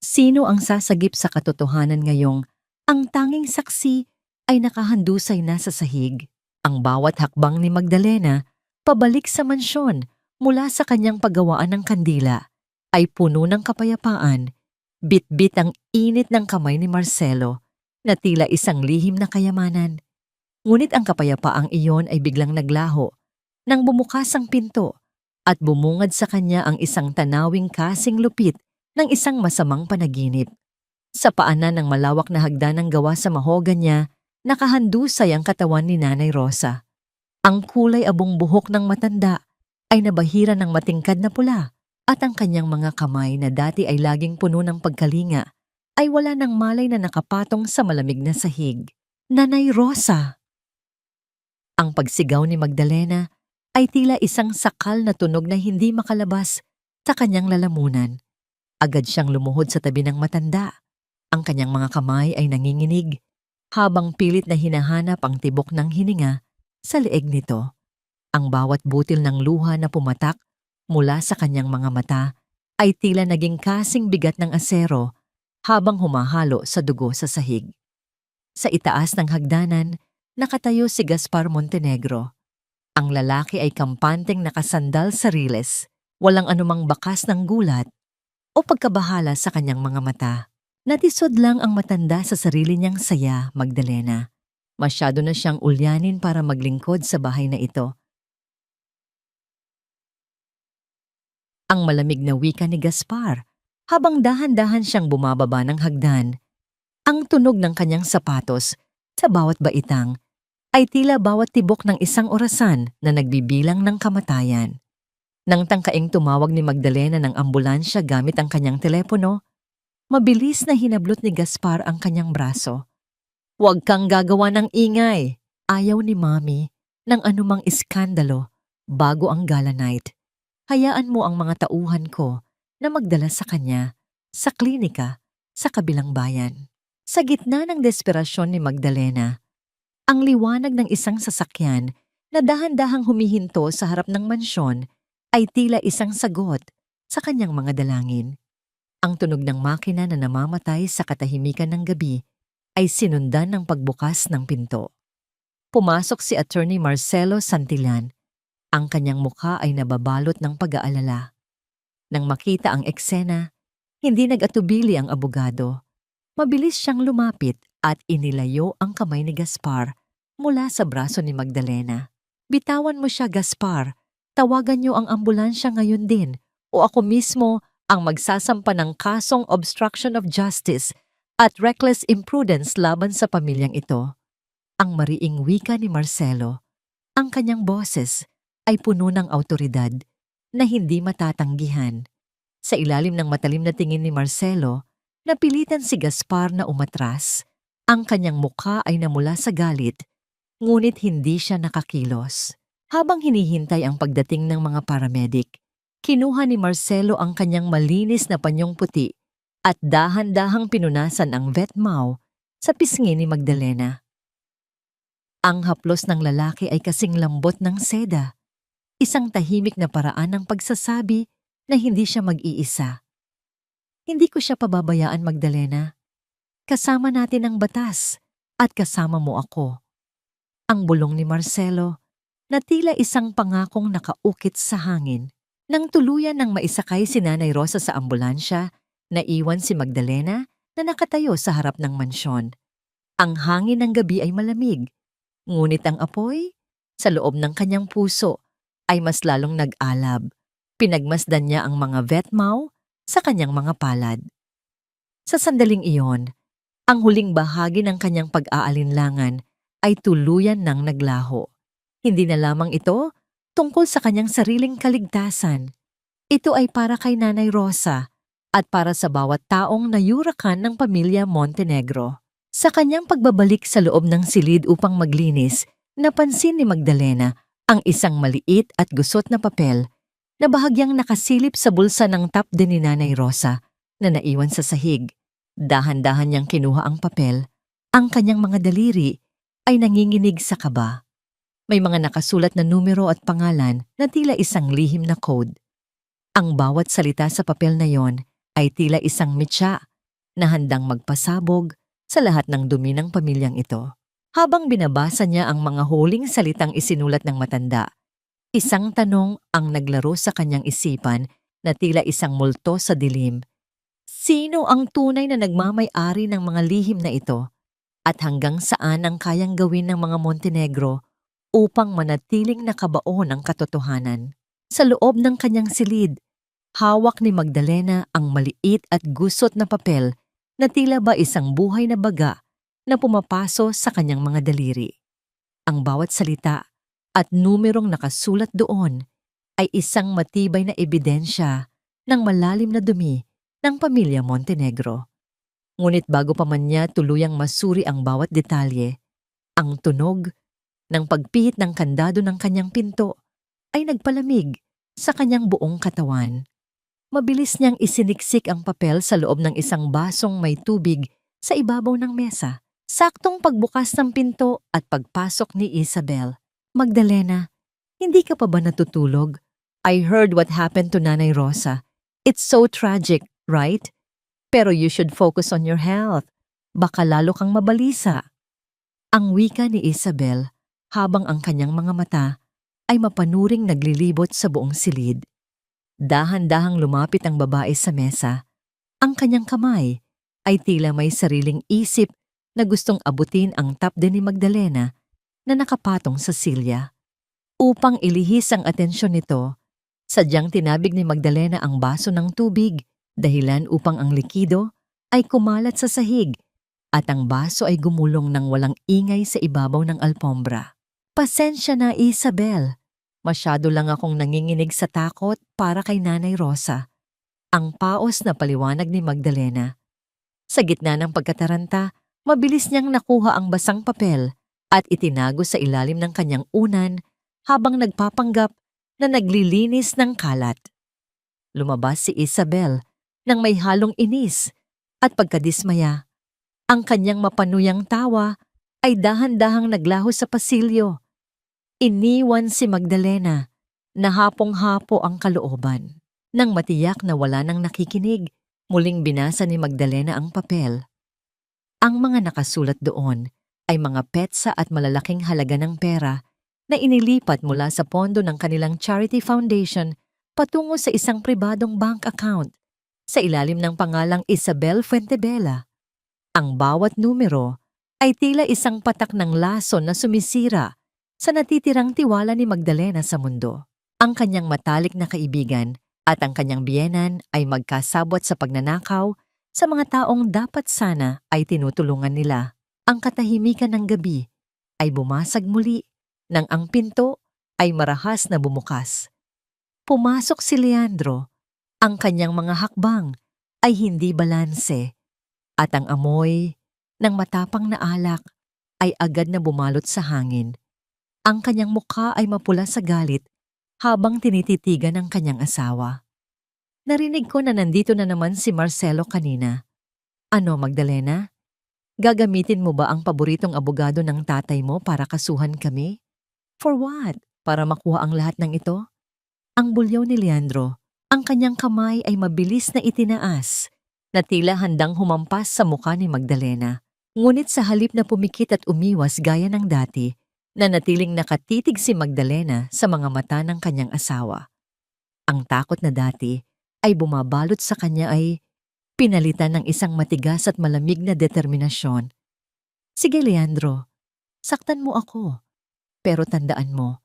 Speaker 1: Sino ang sasagip sa katotohanan ngayong ang tanging saksi ay nakahandusay na sa sahig? Ang bawat hakbang ni Magdalena pabalik sa mansyon mula sa kanyang paggawaan ng kandila ay puno ng kapayapaan, bit-bit ang init ng kamay ni Marcelo na tila isang lihim na kayamanan. Ngunit ang kapayapaang iyon ay biglang naglaho nang bumukas ang pinto at bumungad sa kanya ang isang tanawing kasing lupit ng isang masamang panaginip. Sa paanan ng malawak na hagdanang gawa sa mahoganya, nakahandusay ang katawan ni Nanay Rosa. Ang kulay abong buhok ng matanda ay nabahira ng matingkad na pula at ang kanyang mga kamay na dati ay laging puno ng pagkalinga ay wala ng malay na nakapatong sa malamig na sahig. Nanay Rosa! Ang pagsigaw ni Magdalena ay tila isang sakal na tunog na hindi makalabas sa kanyang lalamunan. Agad siyang lumuhod sa tabi ng matanda. Ang kanyang mga kamay ay nanginginig habang pilit na hinahanap ang tibok ng hininga sa leeg nito. Ang bawat butil ng luha na pumatak mula sa kanyang mga mata ay tila naging kasing bigat ng asero habang humahalo sa dugo sa sahig. Sa itaas ng hagdanan, nakatayo si Gaspar Montenegro. Ang lalaki ay kampanteng nakasandal sa riles, walang anumang bakas ng gulat o pagkabahala sa kanyang mga mata. Natisod lang ang matanda sa sarili niyang saya, Magdalena. Masyado na siyang ulyanin para maglingkod sa bahay na ito. Ang malamig na wika ni Gaspar habang dahan-dahan siyang bumababa ng hagdan. Ang tunog ng kanyang sapatos sa bawat baitang ay tila bawat tibok ng isang orasan na nagbibilang ng kamatayan. Nang tangkaing tumawag ni Magdalena ng ambulansya gamit ang kanyang telepono, mabilis na hinablot ni Gaspar ang kanyang braso. "Huwag kang gagawa ng ingay!" Ayaw ni Mami ng anumang iskandalo bago ang gala night. Hayaan mo ang mga tauhan ko na magdala sa kanya sa klinika sa kabilang bayan. Sa gitna ng desperasyon ni Magdalena, ang liwanag ng isang sasakyan na dahan-dahang humihinto sa harap ng mansyon ay tila isang sagot sa kanyang mga dalangin. Ang tunog ng makina na namamatay sa katahimikan ng gabi ay sinundan ng pagbukas ng pinto. Pumasok si Attorney Marcelo Santillan. Ang kanyang mukha ay nababalot ng pag-aalala. Nang makita ang eksena, hindi nag-atubili ang abogado. Mabilis siyang lumapit at inilayo ang kamay ni Gaspar mula sa braso ni Magdalena. "Bitawan mo siya, Gaspar. Tawagan niyo ang ambulansya ngayon din o ako mismo ang magsasampa ng kasong obstruction of justice at reckless imprudence laban sa pamilyang ito." Ang mariing wika ni Marcelo, ang kanyang boses ay puno ng awtoridad na hindi matatanggihan. Sa ilalim ng matalim na tingin ni Marcelo, napilitan si Gaspar na umatras. Ang kanyang mukha ay namula sa galit, ngunit hindi siya nakakilos. Habang hinihintay ang pagdating ng mga paramedic, kinuha ni Marcelo ang kanyang malinis na panyong puti at dahan-dahang pinunasan ang vetmau sa pisngi ni Magdalena. Ang haplos ng lalaki ay kasing lambot ng seda, isang tahimik na paraan ng pagsasabi na hindi siya mag-iisa. "Hindi ko siya pababayaan, Magdalena. Kasama natin ang batas at kasama mo ako." Ang bulong ni Marcelo na tila isang pangakong nakaukit sa hangin. Nang tuluyan ng maisakay si Nanay Rosa sa ambulansya, naiwan si Magdalena na nakatayo sa harap ng mansyon. Ang hangin ng gabi ay malamig, ngunit ang apoy sa loob ng kanyang puso ay mas lalong nag-alab. Pinagmasdan niya ang mga vetmau sa kanyang mga palad. Sa sandaling iyon, ang huling bahagi ng kanyang pag-aalinlangan ay tuluyan ng naglaho. Hindi na lamang ito tungkol sa kanyang sariling kaligtasan. Ito ay para kay Nanay Rosa at para sa bawat taong nayurakan ng pamilya Montenegro. Sa kanyang pagbabalik sa loob ng silid upang maglinis, napansin ni Magdalena ang isang maliit at gusot na papel na bahagyang nakasilip sa bulsa ng tapde ni Nanay Rosa na naiwan sa sahig. Dahan-dahan niyang kinuha ang papel. Ang kanyang mga daliri ay nanginginig sa kaba. May mga nakasulat na numero at pangalan na tila isang lihim na code. Ang bawat salita sa papel na yon ay tila isang mitya na handang magpasabog sa lahat ng dumi ng pamilyang ito. Habang binabasa niya ang mga huling salitang isinulat ng matanda, isang tanong ang naglaro sa kanyang isipan na tila isang multo sa dilim. Sino ang tunay na nagmamay-ari ng mga lihim na ito? At hanggang saan ang kayang gawin ng mga Montenegro upang manatiling nakabaon ang katotohanan? Sa loob ng kanyang silid, hawak ni Magdalena ang maliit at gusot na papel na tila ba isang buhay na baga na pumapaso sa kanyang mga daliri. Ang bawat salita at numerong nakasulat doon ay isang matibay na ebidensya ng malalim na dumi ng pamilya Montenegro. Ngunit bago pa man niya tuluyang masuri ang bawat detalye, ang tunog ng pagpihit ng kandado ng kanyang pinto ay nagpalamig sa kanyang buong katawan. Mabilis niyang isiniksik ang papel sa loob ng isang basong may tubig sa ibabaw ng mesa. Saktong pagbukas ng pinto at pagpasok ni Isabel. Magdalena, hindi ka pa ba natutulog? I heard what happened to Nanay Rosa. It's so tragic, right? Pero you should focus on your health. Baka lalo kang mabalisa. Ang wika ni Isabel habang ang kanyang mga mata ay mapanuring naglilibot sa buong silid. Dahan-dahang lumapit ang babae sa mesa. Ang kanyang kamay ay tila may sariling isip na gustong abutin ang tapde ni Magdalena na nakapatong sa silya. Upang ilihis ang atensyon nito, sadyang tinabig ni Magdalena ang baso ng tubig dahilan upang ang likido ay kumalat sa sahig at ang baso ay gumulong ng walang ingay sa ibabaw ng alpombra. Pasensya na, Isabel. Masyado lang akong nanginginig sa takot para kay Nanay Rosa. Ang paos na paliwanag ni Magdalena. Sa gitna ng pagkataranta, mabilis niyang nakuha ang basang papel at itinago sa ilalim ng kanyang unan habang nagpapanggap na naglilinis ng kalat. Lumabas si Isabel nang may halong inis at pagkadismaya. Ang kanyang mapanuyang tawa ay dahan-dahang naglaho sa pasilyo. Iniwan si Magdalena na hapong-hapo ang kalooban. Nang matiyak na wala nang nakikinig, muling binasa ni Magdalena ang papel. Ang mga nakasulat doon ay mga petsa at malalaking halaga ng pera na inilipat mula sa pondo ng kanilang charity foundation patungo sa isang pribadong bank account sa ilalim ng pangalang Isabel Fuentebella. Ang bawat numero ay tila isang patak ng lason na sumisira sa natitirang tiwala ni Magdalena sa mundo. Ang kanyang matalik na kaibigan at ang kanyang biyenan ay magkasabwat sa pagnanakaw sa mga taong dapat sana ay tinutulungan nila. Ang katahimikan ng gabi ay bumasag muli nang ang pinto ay marahas na bumukas. Pumasok si Leandro. Ang kanyang mga hakbang ay hindi balanse at ang amoy ng matapang na alak ay agad na bumalot sa hangin. Ang kanyang mukha ay mapula sa galit habang tinititigan ng kanyang asawa. Narinig ko na nandito na naman si Marcelo kanina. Ano, Magdalena? Gagamitin mo ba ang paboritong abogado ng tatay mo para kasuhan kami? For what? Para makuha ang lahat ng ito? Ang bulyaw ni Leandro, ang kanyang kamay ay mabilis na itinaas, na tila handang humampas sa mukha ni Magdalena. Ngunit sa halip na pumikit at umiwas gaya ng dati, nanatiling nakatitig si Magdalena sa mga mata ng kanyang asawa. Ang takot na dati ay bumabalot sa kanya ay pinalitan ng isang matigas at malamig na determinasyon. Sige, Leandro, saktan mo ako. Pero tandaan mo,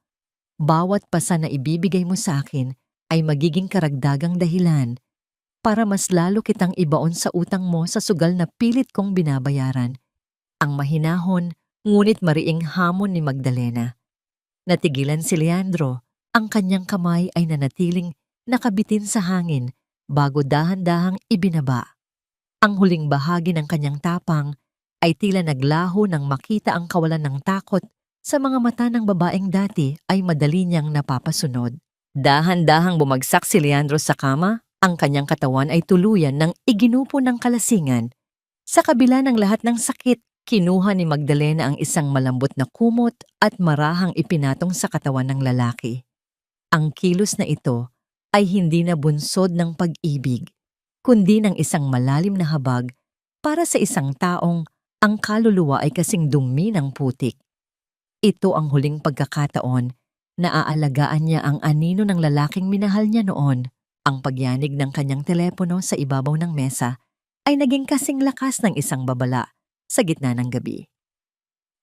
Speaker 1: bawat pasa na ibibigay mo sa akin ay magiging karagdagang dahilan para mas lalo kitang ibaon sa utang mo sa sugal na pilit kong binabayaran. Ang mahinahon, ngunit mariing hamon ni Magdalena. Natigilan si Leandro, ang kanyang kamay ay nanatiling nakabitin sa hangin bago dahan-dahang ibinaba. Ang huling bahagi ng kanyang tapang ay tila naglaho nang makita ang kawalan ng takot sa mga mata ng babaeng dati ay madali niyang napapasunod. Dahan-dahang bumagsak si Leandro sa kama, ang kanyang katawan ay tuluyan ng iginupo ng kalasingan. Sa kabila ng lahat ng sakit, kinuha ni Magdalena ang isang malambot na kumot at marahang ipinatong sa katawan ng lalaki. Ang kilos na ito ay hindi na bunsod ng pag-ibig, kundi ng isang malalim na habag para sa isang taong ang kaluluwa ay kasing dumi ng putik. Ito ang huling pagkakataon na aalagaan niya ang anino ng lalaking minahal niya noon. Ang pagyanig ng kanyang telepono sa ibabaw ng mesa ay naging kasing lakas ng isang babala sa gitna ng gabi.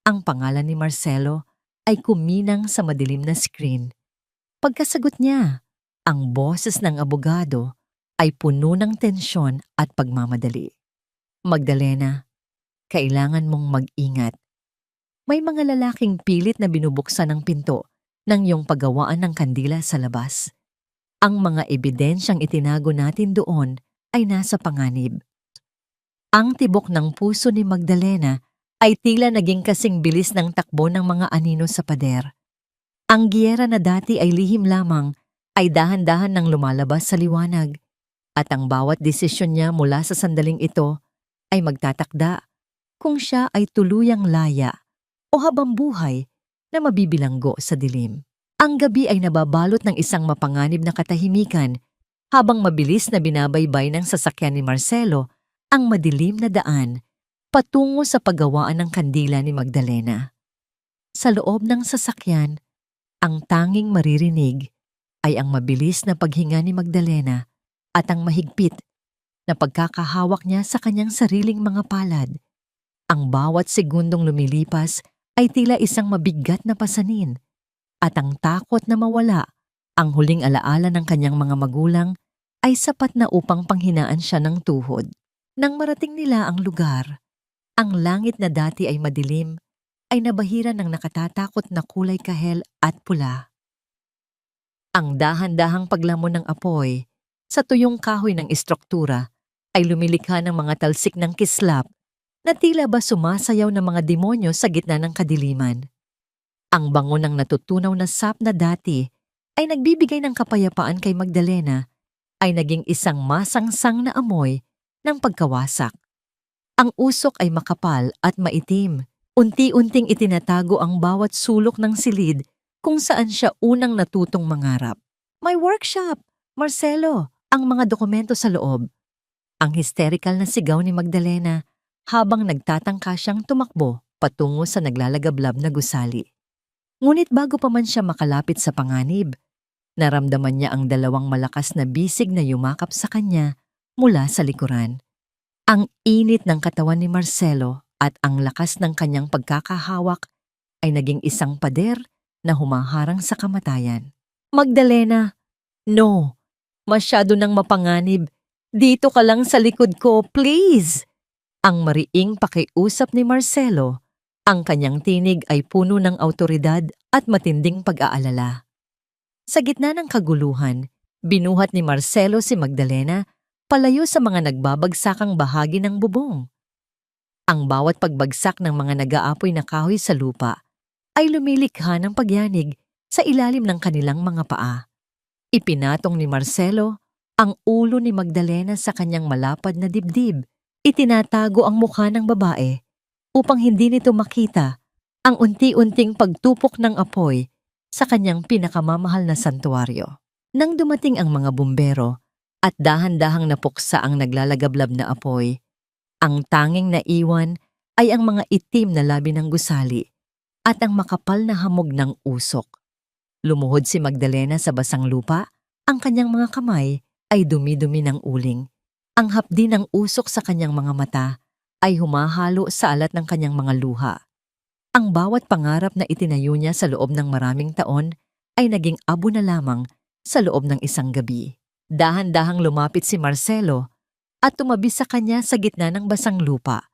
Speaker 1: Ang pangalan ni Marcelo ay kuminang sa madilim na screen. Pagkasagot niya, Ang boses ng abogado ay puno ng tensyon at pagmamadali. Magdalena, kailangan mong mag-ingat. May mga lalaking pilit na binubuksan ang pinto ng iyong paggawaan ng kandila sa labas. Ang mga ebidensyang itinago natin doon ay nasa panganib. Ang tibok ng puso ni Magdalena ay tila naging kasing bilis ng takbo ng mga anino sa pader. Ang giyera na dati ay lihim lamang ay dahan-dahan nang lumalabas sa liwanag at ang bawat desisyon niya mula sa sandaling ito ay magtatakda kung siya ay tuluyang laya o habang buhay na mabibilanggo sa dilim. Ang gabi ay nababalot ng isang mapanganib na katahimikan habang mabilis na binabaybay ng sasakyan ni Marcelo ang madilim na daan patungo sa paggawaan ng kandila ni Magdalena. Sa loob ng sasakyan, ang tanging maririnig ay ang mabilis na paghinga ni Magdalena at ang mahigpit na pagkakahawak niya sa kanyang sariling mga palad. Ang bawat segundong lumilipas ay tila isang mabigat na pasanin at ang takot na mawala ang huling alaala ng kanyang mga magulang ay sapat na upang panghinaan siya ng tuhod. Nang marating nila ang lugar, ang langit na dati ay madilim ay nabahira ng nakatatakot na kulay kahel at pula. Ang dahan-dahang paglamon ng apoy sa tuyong kahoy ng istruktura ay lumilikha ng mga talsik ng kislap na tila ba sumasayaw ng mga demonyo sa gitna ng kadiliman. Ang bango ng natutunaw na sap na dati ay nagbibigay ng kapayapaan kay Magdalena ay naging isang masangsang na amoy ng pagkawasak. Ang usok ay makapal at maitim. Unti-unting itinatago ang bawat sulok ng silid kung saan siya unang natutong mangarap. May workshop! Marcelo! Ang mga dokumento sa loob. Ang hysterical na sigaw ni Magdalena habang nagtatangka siyang tumakbo patungo sa naglalagablab na gusali. Ngunit bago pa man siya makalapit sa panganib, naramdaman niya ang dalawang malakas na bisig na yumakap sa kanya mula sa likuran. Ang init ng katawan ni Marcelo at ang lakas ng kanyang pagkakahawak ay naging isang pader na humaharang sa kamatayan. Magdalena, no, masyado nang mapanganib. Dito ka lang sa likod ko, please! Ang mariing pakiusap ni Marcelo, ang kanyang tinig ay puno ng awtoridad at matinding pag-aalala. Sa gitna ng kaguluhan, binuhat ni Marcelo si Magdalena palayo sa mga nagbabagsakang bahagi ng bubong. Ang bawat pagbagsak ng mga nag-aapoy na kahoy sa lupa ay lumilikha ng pagyanig sa ilalim ng kanilang mga paa. Ipinatong ni Marcelo ang ulo ni Magdalena sa kanyang malapad na dibdib. Itinatago ang mukha ng babae upang hindi nito makita ang unti-unting pagtupok ng apoy sa kanyang pinakamamahal na santuaryo. Nang dumating ang mga bumbero at dahan-dahang napuksa ang naglalagablab na apoy, ang tanging naiwan ay ang mga itim na labi ng gusali at ang makapal na hamog ng usok. Lumuhod si Magdalena sa basang lupa, ang kanyang mga kamay ay dumi-dumi ng uling. Ang hapdi ng usok sa kanyang mga mata ay humahalo sa alat ng kanyang mga luha. Ang bawat pangarap na itinayo niya sa loob ng maraming taon ay naging abo na lamang sa loob ng isang gabi. Dahan-dahang lumapit si Marcelo at tumabi sa kanya sa gitna ng basang lupa.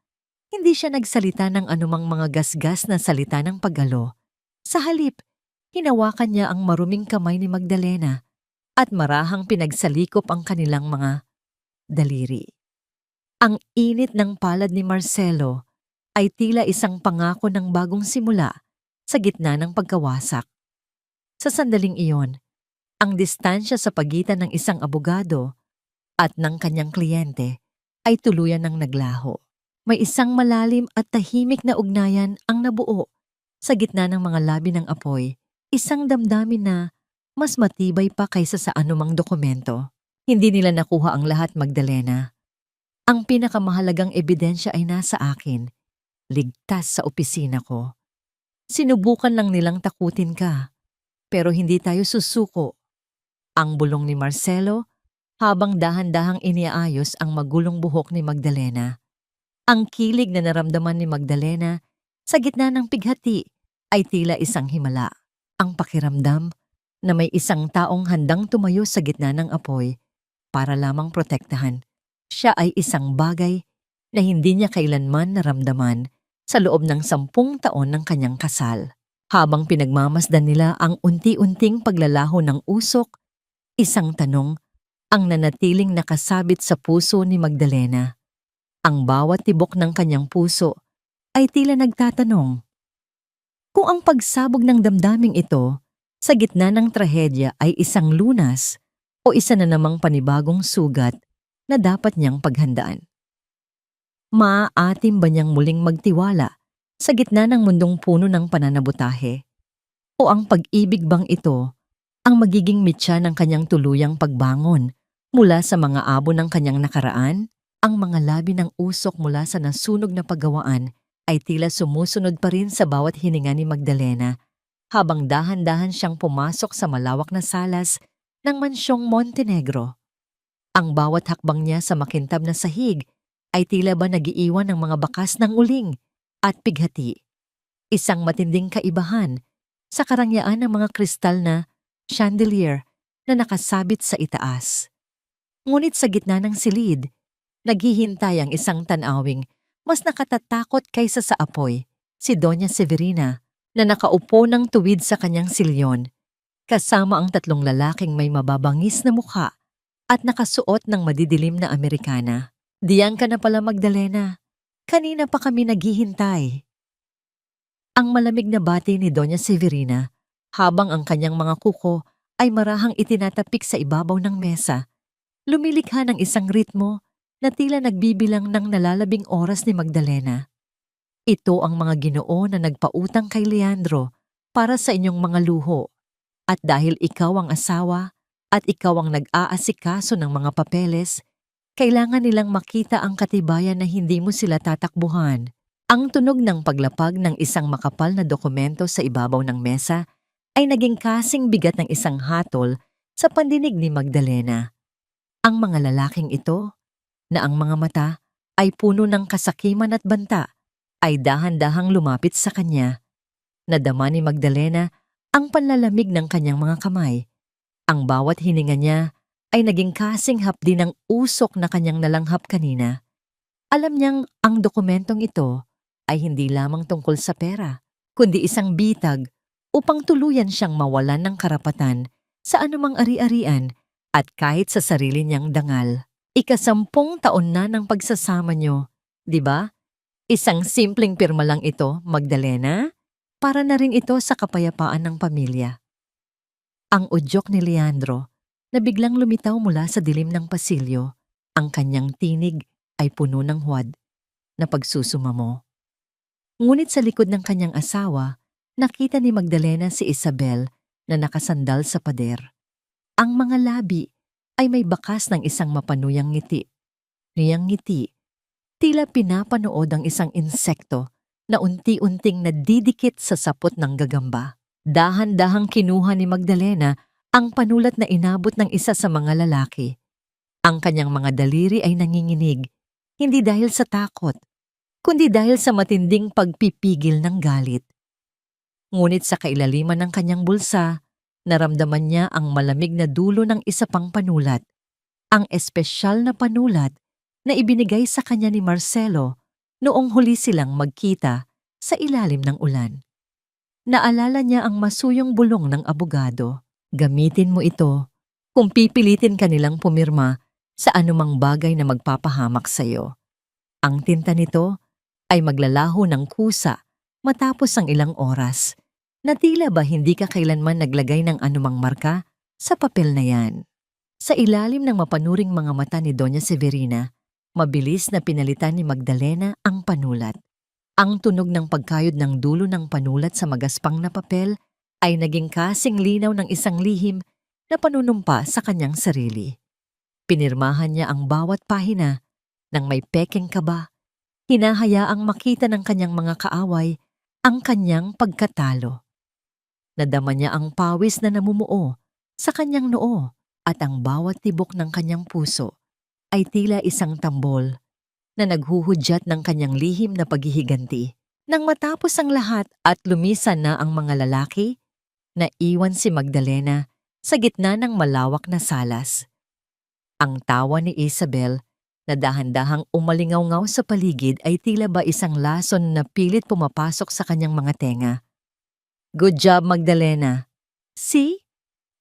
Speaker 1: Hindi siya nagsalita ng anumang mga gasgas na salita ng paggalo. Sa halip, hinawakan niya ang maruming kamay ni Magdalena at marahang pinagsalikop ang kanilang mga daliri. Ang init ng palad ni Marcelo ay tila isang pangako ng bagong simula sa gitna ng pagkawasak. Sa sandaling iyon, ang distansya sa pagitan ng isang abogado at ng kanyang kliyente ay tuluyan ng naglaho. May isang malalim at tahimik na ugnayan ang nabuo sa gitna ng mga labi ng apoy, isang damdamin na mas matibay pa kaysa sa anumang dokumento. Hindi nila nakuha ang lahat, Magdalena. Ang pinakamahalagang ebidensya ay nasa akin, ligtas sa opisina ko. Sinubukan lang nilang takutin ka, pero hindi tayo susuko. Ang bulong ni Marcelo habang dahan-dahang iniaayos ang magulong buhok ni Magdalena. Ang kilig na naramdaman ni Magdalena sa gitna ng pighati ay tila isang himala. Ang pakiramdam na may isang taong handang tumayo sa gitna ng apoy para lamang protektahan. Siya ay isang bagay na hindi niya kailanman naramdaman sa loob ng 10 taon ng kanyang kasal. Habang pinagmamasdan nila ang unti-unting paglalaho ng usok, isang tanong ang nanatiling nakasabit sa puso ni Magdalena. Ang bawat tibok ng kanyang puso ay tila nagtatanong, kung ang pagsabog ng damdaming ito sa gitna ng trahedya ay isang lunas o isa na namang panibagong sugat na dapat niyang paghandaan. Maaatim ba niyang muling magtiwala sa gitna ng mundong puno ng pananabutahe? O ang pag-ibig bang ito ang magiging mitya ng kanyang tuluyang pagbangon mula sa mga abo ng kanyang nakaraan? Ang mga labi ng usok mula sa nasunog na paggawaan ay tila sumusunod pa rin sa bawat hininga ni Magdalena habang dahan-dahan siyang pumasok sa malawak na salas ng mansyong Montenegro. Ang bawat hakbang niya sa makintab na sahig ay tila ba nagiiwan ng mga bakas ng uling at pighati. Isang matinding kaibahan sa karangyaan ng mga kristal na chandelier na nakasabit sa itaas. Ngunit sa gitna ng silid, naghihintay ang isang tanawing mas nakatatakot kaysa sa apoy, si Doña Severina, na nakaupo ng tuwid sa kanyang silyon, kasama ang 3 lalaking may mababangis na mukha at nakasuot ng madidilim na Amerikana. Diyan ka na pala, Magdalena. Kanina pa kami naghihintay. Ang malamig na bati ni Doña Severina habang ang kanyang mga kuko ay marahang itinatapik sa ibabaw ng mesa, lumilikha ng isang ritmo na tila nagbibilang ng nalalabing oras ni Magdalena. Ito ang mga Ginoo na nagpautang kay Leandro para sa inyong mga luho. At dahil ikaw ang asawa at ikaw ang nag-aasikaso ng mga papeles, kailangan nilang makita ang katibayan na hindi mo sila tatakbuhan. Ang tunog ng paglapag ng isang makapal na dokumento sa ibabaw ng mesa ay naging kasing bigat ng isang hatol sa pandinig ni Magdalena. Ang mga lalaking ito, na ang mga mata ay puno ng kasakiman at banta, ay dahan-dahang lumapit sa kanya. Nadama ni Magdalena ang panlalamig ng kanyang mga kamay. Ang bawat hininga niya ay naging kasing hapdi ng usok na kanyang nalanghap kanina. Alam niyang ang dokumentong ito ay hindi lamang tungkol sa pera, kundi isang bitag upang tuluyan siyang mawalan ng karapatan sa anumang ari-arian at kahit sa sarili niyang dangal. 10 taon na ng pagsasama niyo, di ba? Isang simpleng pirma lang ito, Magdalena, para na rin ito sa kapayapaan ng pamilya. Ang udyok ni Leandro na biglang lumitaw mula sa dilim ng pasilyo, ang kanyang tinig ay puno ng huwad na pagsusumamo. Ngunit sa likod ng kanyang asawa, nakita ni Magdalena si Isabel na nakasandal sa pader. Ang mga labi ay may bakas ng isang mapanuyang ngiti. Niyang ngiti, tila pinapanood ang isang insekto na unti-unting nadidikit sa sapot ng gagamba. Dahan-dahang kinuha ni Magdalena ang panulat na inabot ng isa sa mga lalaki. Ang kanyang mga daliri ay nanginginig, hindi dahil sa takot, kundi dahil sa matinding pagpipigil ng galit. Ngunit sa kailaliman ng kanyang bulsa, naramdaman niya ang malamig na dulo ng isa pang panulat, ang espesyal na panulat na ibinigay sa kanya ni Marcelo noong huli silang magkita sa ilalim ng ulan. Naalala niya ang masuyong bulong ng abogado. Gamitin mo ito kung pipilitin ka nilang pumirma sa anumang bagay na magpapahamak sa iyo. Ang tinta nito ay maglalaho ng kusa matapos ang ilang oras, na tila ba hindi ka kailanman naglagay ng anumang marka sa papel na yan. Sa ilalim ng mapanuring mga mata ni Doña Severina, mabilis na pinalitan ni Magdalena ang panulat. Ang tunog ng pagkayod ng dulo ng panulat sa magaspang na papel ay naging kasing linaw ng isang lihim na panunumpa sa kanyang sarili. Pinirmahan niya ang bawat pahina nang may pekeng kaba, hinahayaang makita ng kanyang mga kaaway ang kanyang pagkatalo. Nadama niya ang pawis na namumuo sa kanyang noo at ang bawat tibok ng kanyang puso ay tila isang tambol na naghuhudyat ng kanyang lihim na paghihiganti. Nang matapos ang lahat at lumisan na ang mga lalaki, Naiwan si Magdalena sa gitna ng malawak na salas. Ang tawa ni Isabel na dahan-dahang umalingaw-ngaw sa paligid ay tila ba isang lason na pilit pumapasok sa kanyang mga tenga. Good job, Magdalena. See?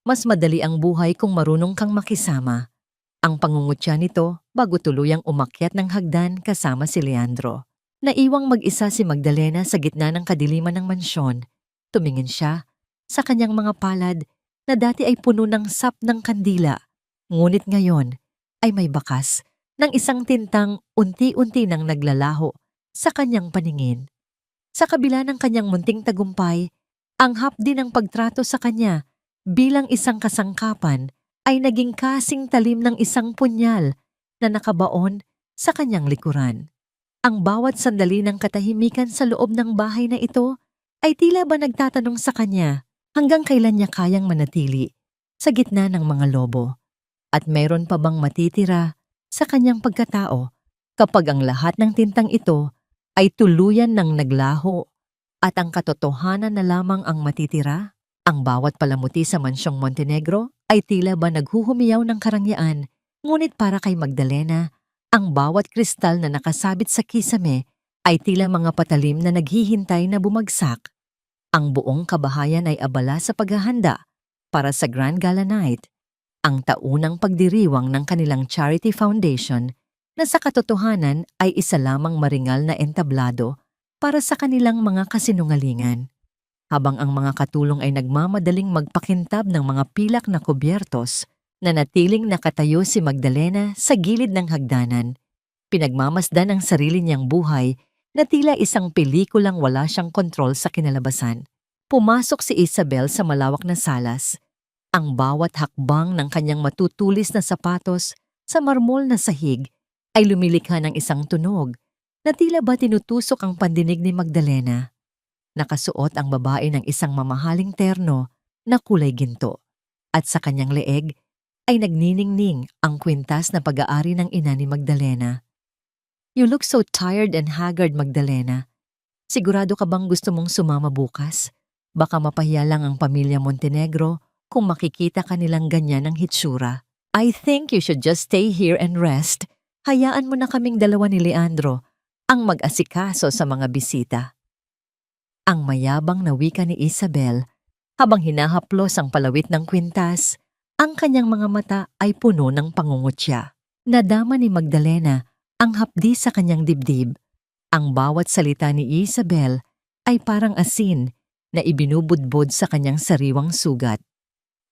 Speaker 1: Mas madali ang buhay kung marunong kang makisama. Ang pangungutya nito bago tuluyang umakyat ng hagdan kasama si Leandro. Naiwang mag-isa si Magdalena sa gitna ng kadiliman ng mansyon. Tumingin siya sa kanyang mga palad na dati ay puno ng sap ng kandila. Ngunit ngayon ay may bakas ng isang tintang unti-unti nang naglalaho sa kanyang paningin. Sa kabila ng kanyang munting tagumpay, ang hapdi ng pagtrato sa kanya bilang isang kasangkapan ay naging kasing talim ng isang punyal na nakabaon sa kanyang likuran. Ang bawat sandali ng katahimikan sa loob ng bahay na ito ay tila ba nagtatanong sa kanya hanggang kailan niya kayang manatili sa gitna ng mga lobo. At meron pa bang matitira sa kanyang pagkatao kapag ang lahat ng tintang ito ay tuluyan ng naglaho at ang katotohanan na lamang ang matitira? Ang bawat palamuti sa mansyong Montenegro ay tila ba naghuhumiyaw ng karangyaan, ngunit para kay Magdalena, ang bawat kristal na nakasabit sa kisame ay tila mga patalim na naghihintay na bumagsak. Ang buong kabahayan ay abala sa paghahanda para sa Grand Gala Night, ang taunang pagdiriwang ng kanilang charity foundation na sa katotohanan ay isa lamang maringal na entablado para sa kanilang mga kasinungalingan. Habang ang mga katulong ay nagmamadaling magpakintab ng mga pilak na kubyertos, nanatiling nakatayo si Magdalena sa gilid ng hagdanan. Pinagmamasdan ang sarili niyang buhay na tila isang pelikulang wala siyang kontrol sa kinalabasan. Pumasok si Isabel sa malawak na salas. Ang bawat hakbang ng kanyang matutulis na sapatos sa marmol na sahig ay lumilikha ng isang tunog na tila ba tinutusok ang pandinig ni Magdalena. Nakasuot ang babae ng isang mamahaling terno na kulay ginto at sa kanyang leeg ay nagniningning ang kwintas na pag-aari ng ina ni Magdalena. You look so tired and haggard, Magdalena. Sigurado ka bang gusto mong sumama bukas? Baka mapahiya lang ang pamilya Montenegro kung makikita ka nilang ganyan ng hitsura. I think you should just stay here and rest. Hayaan mo na kaming dalawa ni Leandro ang mag-asikaso sa mga bisita. Ang mayabang na wika ni Isabel habang hinahaplos ang palawit ng kwintas, ang kanyang mga mata ay puno ng pangungutya. Nadama ni Magdalena ang hapdi sa kanyang dibdib. Ang bawat salita ni Isabel ay parang asin na ibinubudbod sa kanyang sariwang sugat.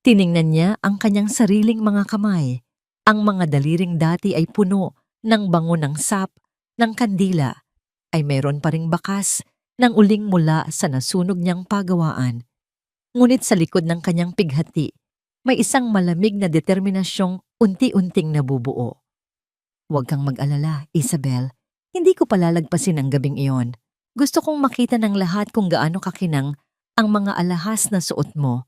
Speaker 1: Tiningnan niya ang kanyang sariling mga kamay. Ang mga daliring dati ay puno ng bango ng sap, ng kandila, ay mayroon pa ring bakas ng uling mula sa nasunog niyang pagawaan. Ngunit sa likod ng kanyang pighati, may isang malamig na determinasyong unti-unting nabubuo. Huwag kang mag-alala, Isabel. Hindi ko palalagpasin ang gabing iyon. Gusto kong makita ng lahat kung gaano kakinang ang mga alahas na suot mo.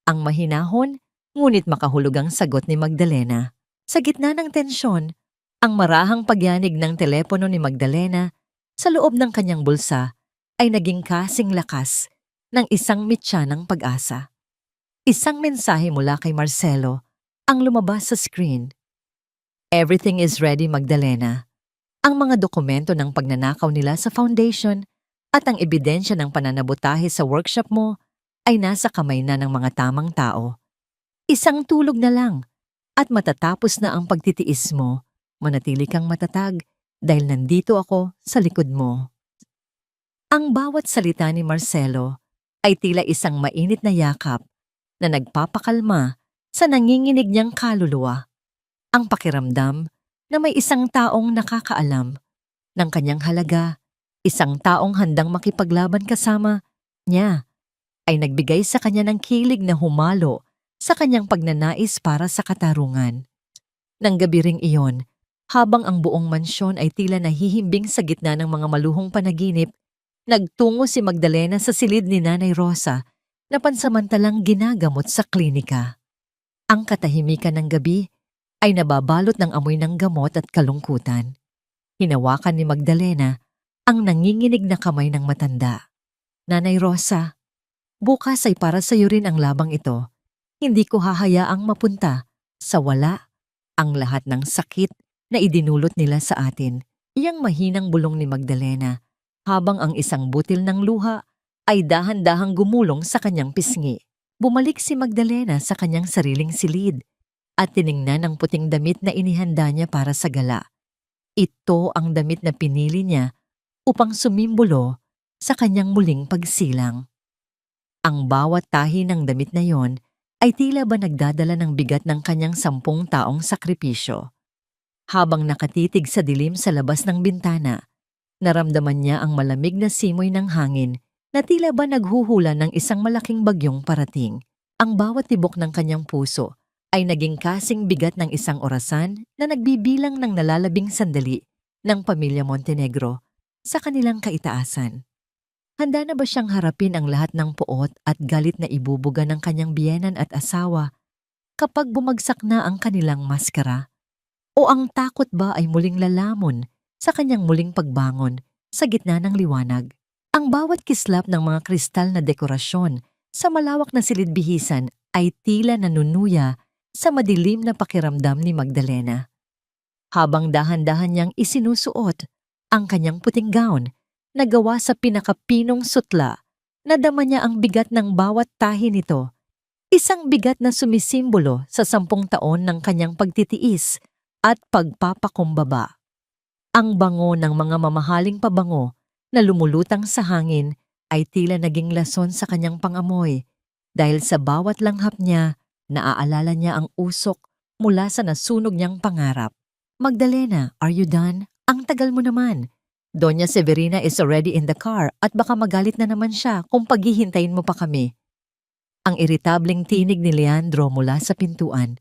Speaker 1: Ang mahinahon, ngunit makahulugang sagot ni Magdalena. Sa gitna ng tensyon, ang marahang pagyanig ng telepono ni Magdalena sa loob ng kanyang bulsa ay naging kasing lakas ng isang mitya ng pag-asa. Isang mensahe mula kay Marcelo ang lumabas sa screen. Everything is ready, Magdalena. Ang mga dokumento ng pagnanakaw nila sa foundation at ang ebidensya ng pananabutahe sa workshop mo ay nasa kamay na ng mga tamang tao. Isang tulog na lang at matatapos na ang pagtitiis mo. Manatili kang matatag dahil nandito ako sa likod mo. Ang bawat salita ni Marcelo ay tila isang mainit na yakap na nagpapakalma sa nanginginig niyang kaluluwa. Ang pakiramdam na may isang taong nakakaalam ng kanyang halaga, isang taong handang makipaglaban kasama niya, ay nagbigay sa kanya ng kilig na humalo sa kanyang pagnanais para sa katarungan. Nang gabi ring iyon, habang ang buong mansyon ay tila nahihimbing sa gitna ng mga maluhong panaginip, nagtungo si Magdalena sa silid ni Nanay Rosa na pansamantalang ginagamot sa klinika. Ang katahimikan ng gabi ay nababalot ng amoy ng gamot at kalungkutan. Hinawakan ni Magdalena ang nanginginig na kamay ng matanda. Nanay Rosa, Bukas ay para sa'yo rin ang labang ito. Hindi ko hahayaang mapunta sa wala ang lahat ng sakit na idinulot nila sa atin. Iyang mahinang bulong ni Magdalena habang ang isang butil ng luha ay dahan-dahang gumulong sa kanyang pisngi. Bumalik si Magdalena sa kanyang sariling silid at tiningnan ang puting damit na inihanda niya para sa gala. Ito ang damit na pinili niya upang sumimbolo sa kanyang muling pagsilang. Ang bawat tahi ng damit na yon ay tila ba nagdadala ng bigat ng kanyang 10 taong sakripisyo. Habang nakatitig sa dilim sa labas ng bintana, naramdaman niya ang malamig na simoy ng hangin na tila ba naghuhula ng isang malaking bagyong parating. Ang bawat tibok ng kanyang puso ay naging kasing bigat ng isang orasan na nagbibilang ng nalalabing sandali ng pamilya Montenegro sa kanilang kaitaasan. Handa na ba siyang harapin ang lahat ng poot at galit na ibubuga ng kanyang biyenan at asawa kapag bumagsak na ang kanilang maskara? O ang takot ba ay muling lalamon sa kanyang muling pagbangon sa gitna ng liwanag? Ang bawat kislap ng mga kristal na dekorasyon sa malawak na silid-bihisan ay tila nanunuya sa madilim na pakiramdam ni Magdalena. Habang dahan-dahan niyang isinusuot ang kanyang puting gown na gawa sa pinakapinong sutla, nadama niya ang bigat ng bawat tahi nito. Isang bigat na sumisimbolo sa 10 taon ng kanyang pagtitiis at pagpapakumbaba. Ang bango ng mga mamahaling pabango na lumulutang sa hangin ay tila naging lason sa kanyang pangamoy dahil sa bawat langhap niya, naaalala niya ang usok mula sa nasunog niyang pangarap. Magdalena, are you done? Ang tagal mo naman. Doña Severina is already in the car at baka magalit na naman siya kung paghihintayin mo pa kami. Ang iritableng tinig ni Leandro mula sa pintuan.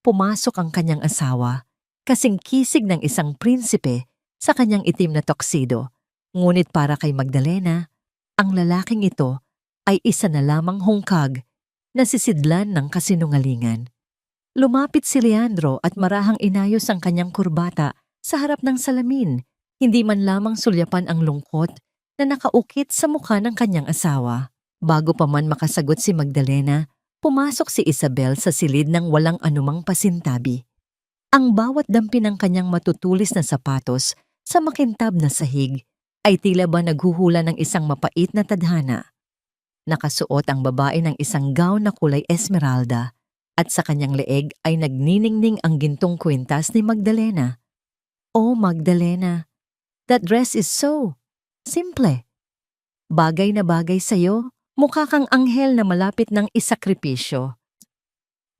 Speaker 1: Pumasok ang kanyang asawa, kasing kisig ng isang prinsipe sa kanyang itim na toksido. Ngunit para kay Magdalena, ang lalaking ito ay isa na lamang hungkag na sisidlan ng kasinungalingan. Lumapit si Leandro at marahang inayos ang kanyang kurbata sa harap ng salamin. Hindi man lamang sulyapan ang lungkot na nakaukit sa mukha ng kanyang asawa. Bago pa man makasagot si Magdalena, pumasok si Isabel sa silid ng walang anumang pasintabi. Ang bawat dampi ng kanyang matutulis na sapatos sa makintab na sahig ay tila ba naghuhula ng isang mapait na tadhana. Nakasuot ang babae ng isang gown na kulay esmeralda at sa kanyang leeg ay nagniningning ang gintong kwintas ni Magdalena. Oh Magdalena, that dress is so simple. Bagay na bagay sa'yo, mukha kang anghel na malapit ng isakripisyo.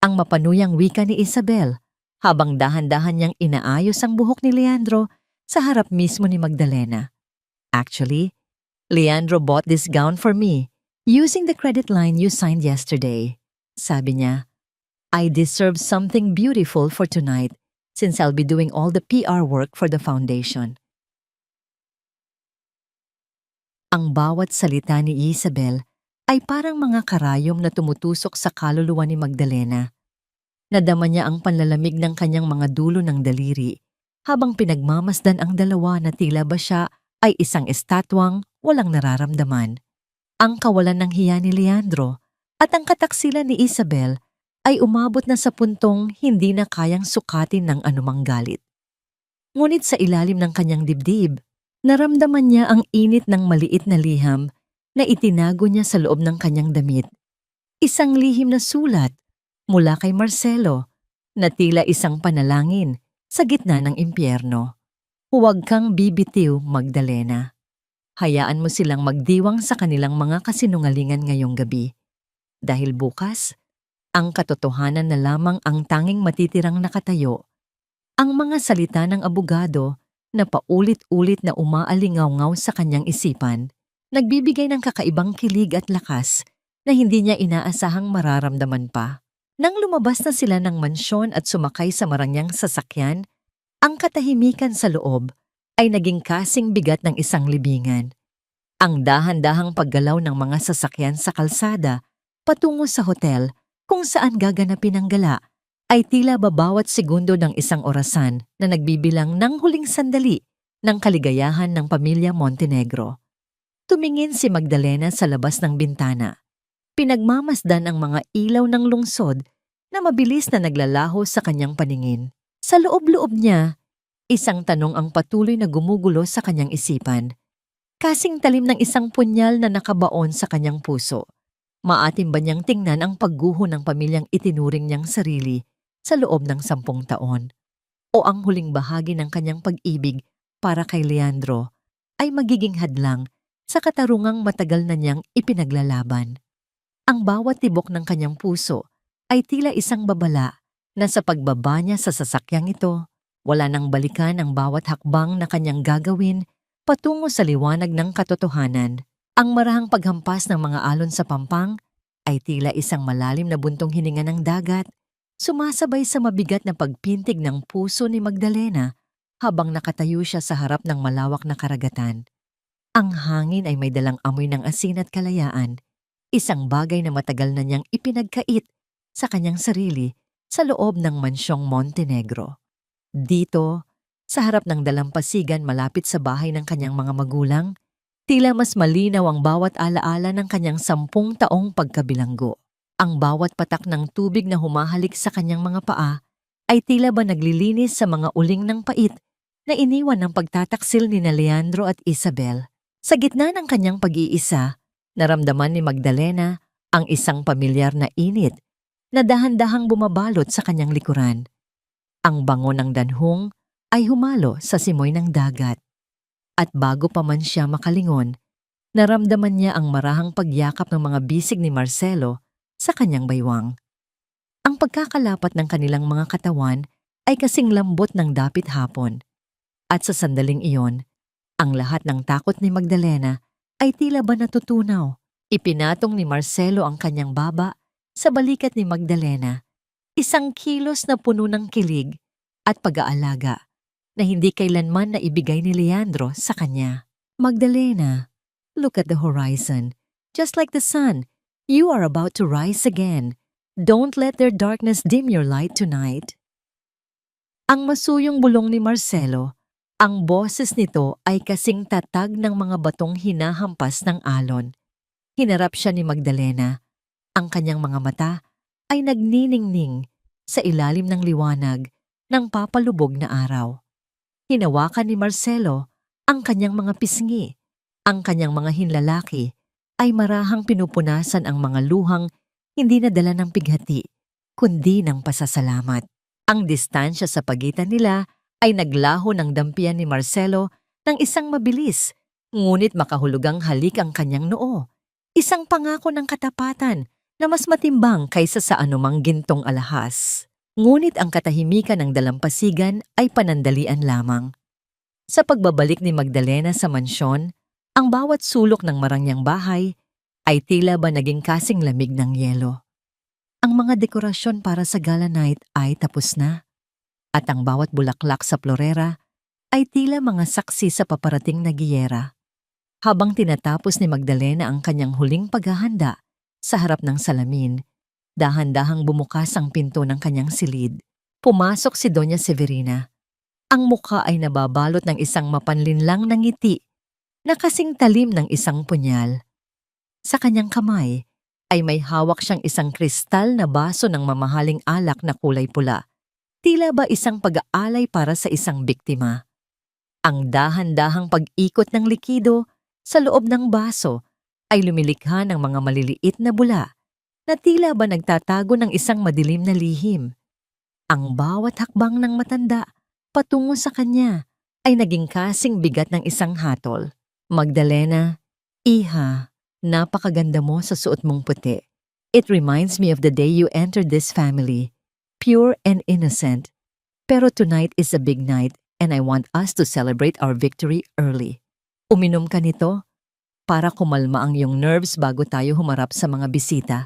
Speaker 1: Ang mapanuyang wika ni Isabel habang dahan-dahan niyang inaayos ang buhok ni Leandro sa harap mismo ni Magdalena. Actually, Leandro bought this gown for me using the credit line you signed yesterday. Sabi niya, I deserve something beautiful for tonight since I'll be doing all the PR work for the foundation. Ang bawat salita ni Isabel ay parang mga karayom na tumutusok sa kaluluwa ni Magdalena. Nadama niya ang panlalamig ng kanyang mga dulo ng daliri habang pinagmamasdan ang dalawa na tila ba siya ay isang estatwang walang nararamdaman. Ang kawalan ng hiya ni Leandro at ang kataksilan ni Isabel ay umabot na sa puntong hindi na kayang sukatin ng anumang galit. Ngunit sa ilalim ng kanyang dibdib, naramdaman niya ang init ng maliit na liham na itinago niya sa loob ng kanyang damit. Isang lihim na sulat mula kay Marcelo na tila isang panalangin sa gitna ng impyerno. Huwag kang bibitiw, Magdalena. Hayaan mo silang magdiwang sa kanilang mga kasinungalingan ngayong gabi. Dahil bukas, ang katotohanan na lamang ang tanging matitirang nakatayo. Ang mga salita ng abogado na paulit-ulit na umaalingaw-ngaw sa kanyang isipan, nagbibigay ng kakaibang kilig at lakas na hindi niya inaasahang mararamdaman pa. Nang lumabas na sila ng mansyon at sumakay sa marangyang sasakyan, ang katahimikan sa loob ay naging kasing bigat ng isang libingan. Ang dahan-dahang paggalaw ng mga sasakyan sa kalsada patungo sa hotel kung saan gaganapin ang gala ay tila babawat segundo ng isang orasan na nagbibilang ng huling sandali ng kaligayahan ng pamilya Montenegro. Tumingin si Magdalena sa labas ng bintana. Pinagmamasdan ang mga ilaw ng lungsod na mabilis na naglalaho sa kanyang paningin. Sa loob-loob niya, isang tanong ang patuloy na gumugulo sa kanyang isipan. Kasing talim ng isang punyal na nakabaon sa kanyang puso. Maatim ba niyang tingnan ang pagguho ng pamilyang itinuring niyang sarili sa loob ng 10 taon? O ang huling bahagi ng kanyang pag-ibig para kay Leandro ay magiging hadlang sa katarungang matagal na niyang ipinaglalaban? Ang bawat tibok ng kanyang puso ay tila isang babala na sa pagbaba niya sa sasakyang ito, wala nang balikan ang bawat hakbang na kanyang gagawin patungo sa liwanag ng katotohanan. Ang marahang paghampas ng mga alon sa pampang ay tila isang malalim na buntong hininga ng dagat, sumasabay sa mabigat na pagpintig ng puso ni Magdalena habang nakatayo siya sa harap ng malawak na karagatan. Ang hangin ay may dalang amoy ng asin at kalayaan, isang bagay na matagal na niyang ipinagkait sa kanyang sarili sa loob ng mansyong Montenegro. Dito, sa harap ng dalampasigan malapit sa bahay ng kanyang mga magulang, tila mas malinaw ang bawat alaala ng kanyang 10 taong pagkabilanggo. Ang bawat patak ng tubig na humahalik sa kanyang mga paa ay tila ba naglilinis sa mga uling ng pait na iniwan ng pagtataksil ni Leandro at Isabel. Sa gitna ng kanyang pag-iisa, naramdaman ni Magdalena ang isang pamilyar na init na dahan-dahang bumabalot sa kanyang likuran. Ang bango ng danhong ay humalo sa simoy ng dagat. At bago pa man siya makalingon, naramdaman niya ang marahang pagyakap ng mga bisig ni Marcelo sa kanyang baywang. Ang pagkakalapat ng kanilang mga katawan ay kasing lambot ng dapit hapon. At sa sandaling iyon, ang lahat ng takot ni Magdalena ay tila ba natutunaw. Ipinatong ni Marcelo ang kanyang baba sa balikat ni Magdalena, isang kilos na puno ng kilig at pag-aalaga na hindi kailanman na ibigay ni Leandro sa kanya. Magdalena, look at the horizon. Just like the sun, you are about to rise again. Don't let their darkness dim your light tonight. Ang masuyong bulong ni Marcelo, ang boses nito ay kasing tatag ng mga batong hinahampas ng alon. Hinarap siya ni Magdalena. Ang kanyang mga mata ay nagniningning sa ilalim ng liwanag ng papalubog na araw. Hinawakan ni Marcelo ang kanyang mga pisngi. Ang kanyang mga hinlalaki ay marahang pinupunasan ang mga luhang hindi nadala ng pighati, kundi ng pasasalamat. Ang distansya sa pagitan nila ay naglaho ng dampian ni Marcelo ng isang mabilis, ngunit makahulugang halik ang kanyang noo. Isang pangako ng katapatan na mas matimbang kaysa sa anumang gintong alahas. Ngunit ang katahimikan ng dalampasigan ay panandalian lamang. Sa pagbabalik ni Magdalena sa mansyon, ang bawat sulok ng marangyang bahay ay tila ba naging kasing lamig ng yelo. Ang mga dekorasyon para sa gala night ay tapos na, at ang bawat bulaklak sa florera ay tila mga saksi sa paparating na giyera. Habang tinatapos ni Magdalena ang kanyang huling paghahanda sa harap ng salamin, dahan-dahang bumukas ang pinto ng kanyang silid. Pumasok si Doña Severina. Ang mukha ay nababalot ng isang mapanlinlang na ngiti na kasing talim ng isang punyal. Sa kanyang kamay ay may hawak siyang isang kristal na baso ng mamahaling alak na kulay pula. Tila ba isang pag-aalay para sa isang biktima. Ang dahan-dahang pag-ikot ng likido sa loob ng baso ay lumilikha ng mga maliliit na bula na tila ba nagtatago ng isang madilim na lihim. Ang bawat hakbang ng matanda patungo sa kanya ay naging kasing bigat ng isang hatol. Magdalena, iha, napakaganda mo sa suot mong puti. It reminds me of the day you entered this family, pure and innocent. Pero tonight is a big night and I want us to celebrate our victory early. Uminom ka nito para kumalma ang iyong nerves bago tayo humarap sa mga bisita.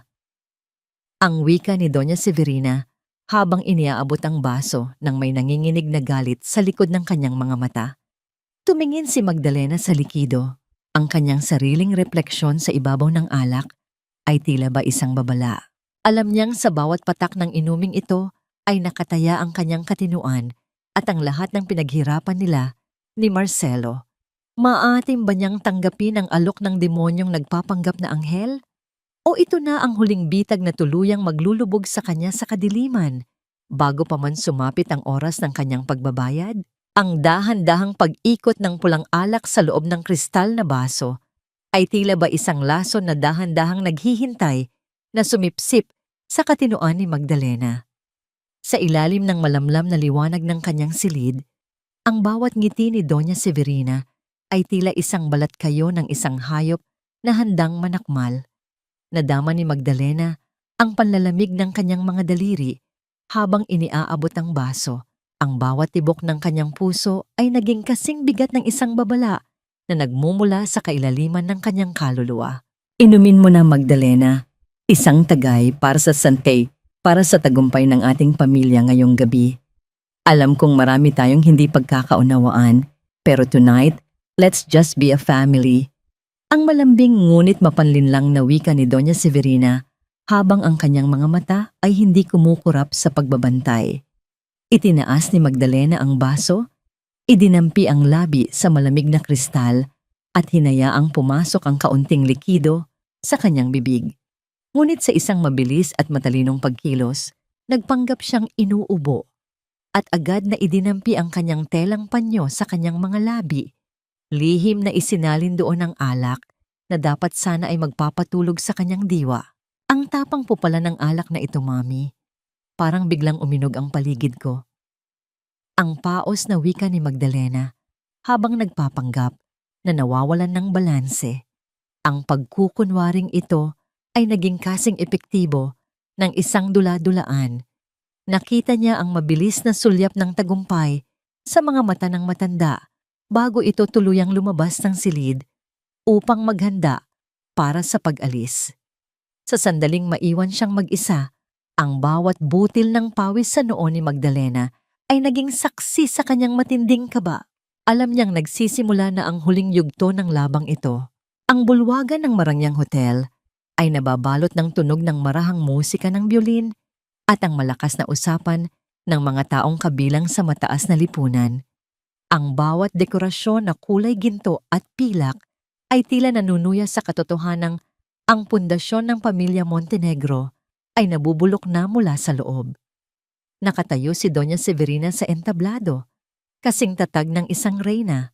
Speaker 1: Ang wika ni Doña Severina habang iniaabot ang baso ng may nanginginig na galit sa likod ng kanyang mga mata. Tumingin si Magdalena sa likido. Ang kanyang sariling refleksyon sa ibabaw ng alak ay tila ba isang babala. Alam niyang sa bawat patak ng inuming ito ay nakataya ang kanyang katinuan at ang lahat ng pinaghirapan nila ni Marcelo. Maatim ba niyang tanggapin ang alok ng demonyong nagpapanggap na anghel? O ito na ang huling bitag na tuluyang maglulubog sa kanya sa kadiliman, bago pa man sumapit ang oras ng kanyang pagbabayad? Ang dahan-dahang pag-ikot ng pulang alak sa loob ng kristal na baso ay tila ba isang lason na dahan-dahang naghihintay na sumipsip sa katinoan ni Magdalena. Sa ilalim ng malamlam na liwanag ng kanyang silid, ang bawat ngiti ni Doña Severina ay tila isang balat kayo ng isang hayop na handang manakmal. Nadama ni Magdalena ang panlalamig ng kanyang mga daliri habang iniaabot ang baso. Ang bawat tibok ng kanyang puso ay naging kasing bigat ng isang babala na nagmumula sa kailaliman ng kanyang kaluluwa. Inumin mo na, Magdalena, isang tagay para sa para sa tagumpay ng ating pamilya ngayong gabi. Alam kong marami tayong hindi pagkakaunawaan, pero tonight, let's just be a family. Ang malambing ngunit mapanlinlang na wika ni Doña Severina habang ang kanyang mga mata ay hindi kumukurap sa pagbabantay. Itinaas ni Magdalena ang baso, idinampi ang labi sa malamig na kristal at hinayaang pumasok ang kaunting likido sa kanyang bibig. Ngunit sa isang mabilis at matalinong pagkilos, nagpanggap siyang inuubo at agad na idinampi ang kanyang telang panyo sa kanyang mga labi. Lihim na isinalin doon ang alak na dapat sana ay magpapatulog sa kanyang diwa. Ang tapang po pala ng alak na ito, Mami. Parang biglang uminog ang paligid ko. Ang paos na wika ni Magdalena habang nagpapanggap na nawawalan ng balanse. Ang pagkukunwaring ito ay naging kasing epektibo ng isang dula-dulaan. Nakita niya ang mabilis na sulyap ng tagumpay sa mga mata ng matanda bago ito tuluyang lumabas ng silid upang maghanda para sa pag-alis. Sa sandaling maiwan siyang mag-isa, ang bawat butil ng pawis sa noo ni Magdalena ay naging saksi sa kanyang matinding kaba. Alam niyang nagsisimula na ang huling yugto ng labang ito. Ang bulwagan ng Marangyang Hotel ay nababalot ng tunog ng marahang musika ng biolin at ang malakas na usapan ng mga taong kabilang sa mataas na lipunan. Ang bawat dekorasyon na kulay ginto at pilak ay tila nanunuya sa katotohanang ang pundasyon ng pamilya Montenegro ay nabubulok na mula sa loob. Nakatayo si Doña Severina sa entablado, kasing tatag ng isang reyna,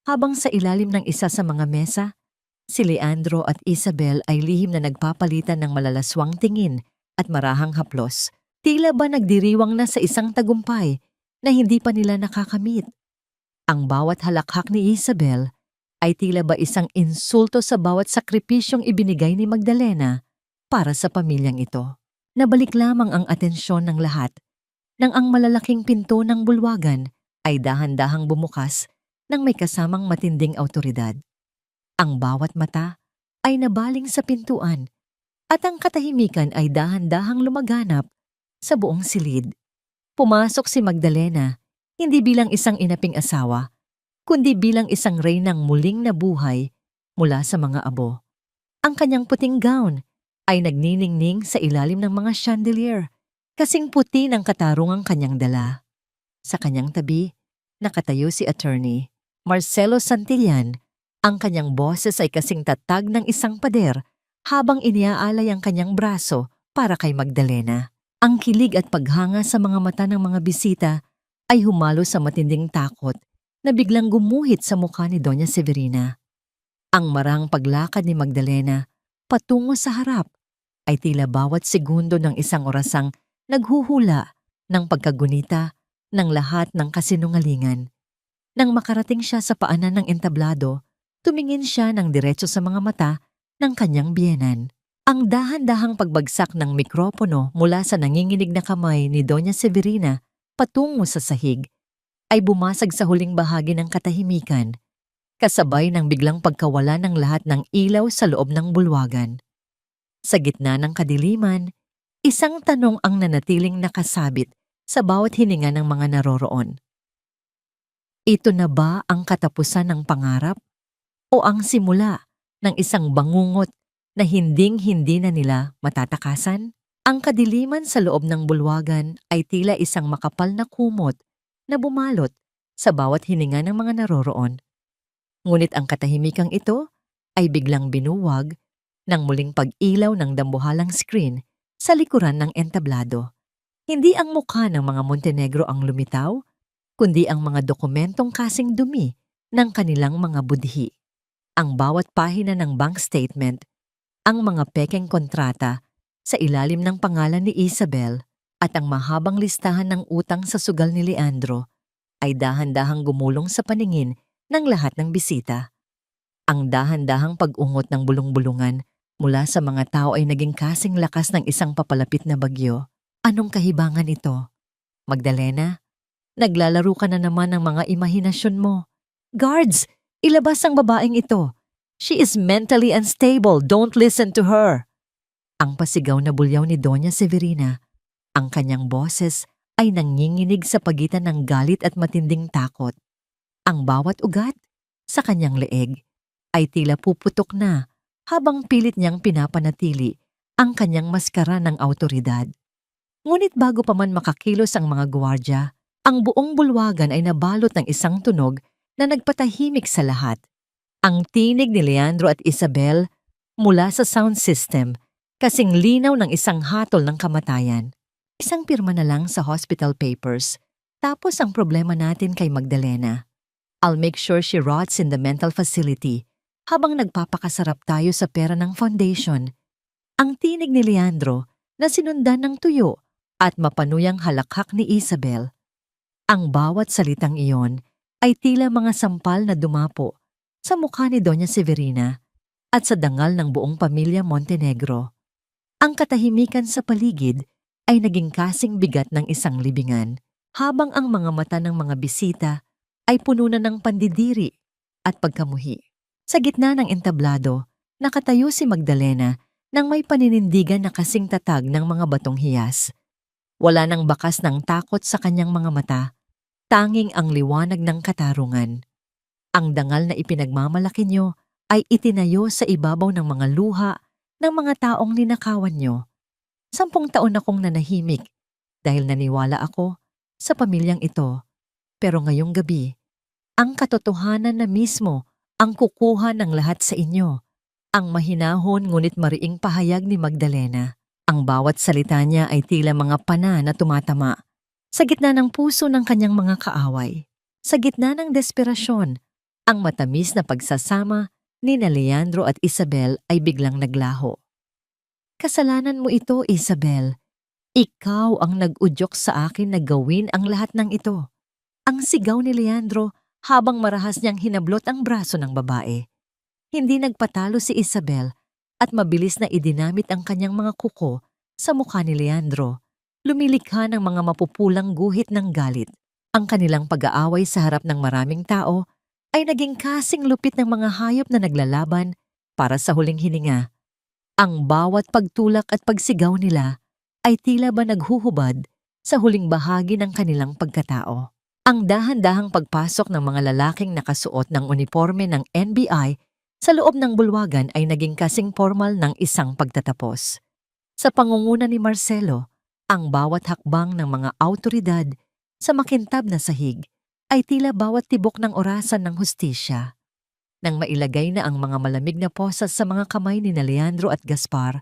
Speaker 1: habang sa ilalim ng isa sa mga mesa, si Leandro at Isabel ay lihim na nagpapalitan ng malalaswang tingin at marahang haplos. Tila ba nagdiriwang na sa isang tagumpay na hindi pa nila nakakamit. Ang bawat halakhak ni Isabel ay tila ba isang insulto sa bawat sakripisyong ibinigay ni Magdalena para sa pamilyang ito. Nabalik lamang ang atensyon ng lahat nang ang malalaking pinto ng bulwagan ay dahan-dahang bumukas nang may kasamang matinding awtoridad. Ang bawat mata ay nabaling sa pintuan at ang katahimikan ay dahan-dahang lumaganap sa buong silid. Pumasok si Magdalena hindi bilang isang inaping asawa, kundi bilang isang reynang muling nabuhay mula sa mga abo. Ang kanyang puting gown ay nagniningning sa ilalim ng mga chandelier, kasing puti ng katarungang kanyang dala. Sa kanyang tabi, nakatayo si Attorney Marcelo Santillan. Ang kanyang boses ay kasing tatag ng isang pader habang iniaalay ang kanyang braso para kay Magdalena. Ang kilig at paghanga sa mga mata ng mga bisita ay humalo sa matinding takot na biglang gumuhit sa mukha ni Doña Severina. Ang marang paglakad ni Magdalena patungo sa harap ay tila bawat segundo ng isang orasang naghuhula ng pagkagunita ng lahat ng kasinungalingan. Nang makarating siya sa paanan ng entablado, tumingin siya ng diretso sa mga mata ng kanyang biyenan. Ang dahan-dahang pagbagsak ng mikropono mula sa nanginginig na kamay ni Doña Severina patungo sa sahig ay bumasag sa huling bahagi ng katahimikan, kasabay ng biglang pagkawala ng lahat ng ilaw sa loob ng bulwagan. Sa gitna ng kadiliman, isang tanong ang nanatiling nakasabit sa bawat hininga ng mga naroroon. Ito na ba ang katapusan ng pangarap o ang simula ng isang bangungot na hinding-hindi na nila matatakasan? Ang kadiliman sa loob ng bulwagan ay tila isang makapal na kumot na bumalot sa bawat hininga ng mga naroroon. Ngunit ang katahimikang ito ay biglang binuwag Nang muling pag-ilaw ng dambuhalang screen sa likuran ng entablado. Hindi ang mukha ng mga Montenegro ang lumitaw, kundi ang mga dokumentong kasing dumi ng kanilang mga budhi. Ang bawat pahina ng bank statement, ang mga pekeng kontrata sa ilalim ng pangalan ni Isabel at ang mahabang listahan ng utang sa sugal ni Leandro ay dahan-dahang gumulong sa paningin ng lahat ng bisita. Ang dahan-dahang pag-ungot ng bulong-bulungan mula sa mga tao ay naging kasing lakas ng isang papalapit na bagyo. Anong kahibangan ito? Magdalena, naglalaro ka na naman ng mga imahinasyon mo. Guards, ilabas ang babaeng ito. She is mentally unstable. Don't listen to her. Ang pasigaw na bulyaw ni Doña Severina. Ang kanyang boses ay nanginginig sa pagitan ng galit at matinding takot. Ang bawat ugat sa kanyang leeg ay tila puputok na habang pilit niyang pinapanatili ang kanyang maskara ng awtoridad. Ngunit bago pa man makakilos ang mga gwardiya, ang buong bulwagan ay nabalot ng isang tunog na nagpatahimik sa lahat. Ang tinig ni Leandro at Isabel mula sa sound system kasing linaw ng isang hatol ng kamatayan. Isang pirma na lang sa hospital papers, tapos ang problema natin kay Magdalena. I'll make sure she rots in the mental facility habang nagpapakasarap tayo sa pera ng foundation. Ang tinig ni Leandro na sinundan ng tuyo at mapanuyang halakhak ni Isabel. Ang bawat salitang iyon ay tila mga sampal na dumapo sa mukha ni Doña Severina at sa dangal ng buong pamilya Montenegro. Ang katahimikan sa paligid ay naging kasing bigat ng isang libingan habang ang mga mata ng mga bisita ay puno na ng pandidiri at pagkamuhi. Sa gitna ng entablado, nakatayo si Magdalena nang may paninindigan na kasing tatag ng mga batong hiyas. Wala nang bakas ng takot sa kanyang mga mata, tanging ang liwanag ng katarungan. Ang dangal na ipinagmamalaki nyo ay itinayo sa ibabaw ng mga luha ng mga taong ninakawan nyo. 10 taon akong nanahimik dahil naniwala ako sa pamilyang ito. Pero ngayong gabi, ang katotohanan na mismo ang kukuha ng lahat sa inyo. Ang mahinahon ngunit mariing pahayag ni Magdalena. Ang bawat salita niya ay tila mga pana na tumatama sa gitna ng puso ng kanyang mga kaaway. Sa gitna ng desperasyon, ang matamis na pagsasama ni Leandro at Isabel ay biglang naglaho. Kasalanan mo ito, Isabel. Ikaw ang nag-udyok sa akin na gawin ang lahat ng ito. Ang sigaw ni Leandro habang marahas niyang hinablot ang braso ng babae. Hindi nagpatalo si Isabel at mabilis na idinamit ang kanyang mga kuko sa mukha ni Leandro. Lumilikha ng mga mapupulang guhit ng galit. Ang kanilang pag-aaway sa harap ng maraming tao ay naging kasing lupit ng mga hayop na naglalaban para sa huling hininga. Ang bawat pagtulak at pagsigaw nila ay tila ba naghuhubad sa huling bahagi ng kanilang pagkatao. Ang dahan-dahang pagpasok ng mga lalaking nakasuot ng uniforme ng NBI sa loob ng bulwagan ay naging kasing formal ng isang pagtatapos. Sa pangunguna ni Marcelo, ang bawat hakbang ng mga awtoridad sa makintab na sahig ay tila bawat tibok ng orasan ng hustisya. Nang mailagay na ang mga malamig na posas sa mga kamay ni Leandro at Gaspar,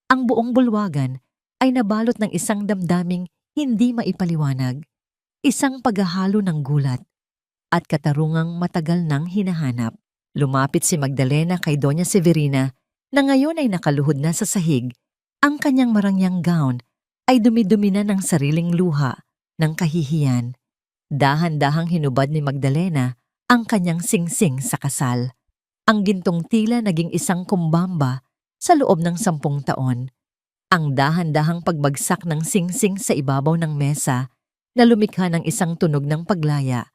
Speaker 1: ang buong bulwagan ay nabalot ng isang damdaming hindi maipaliwanag. Isang paghahalo ng gulat at katarungang matagal nang hinahanap. Lumapit si Magdalena kay Doña Severina na ngayon ay nakaluhod na sa sahig. Ang kanyang marangyang gown ay dumi-dumi na ng sariling luha ng kahihiyan. Dahan-dahang hinubad ni Magdalena ang kanyang singsing sa kasal. Ang gintong tila naging isang kumbamba sa loob ng 10 taon. Ang dahan-dahang pagbagsak ng singsing sa ibabaw ng mesa na lumikha ng isang tunog ng paglaya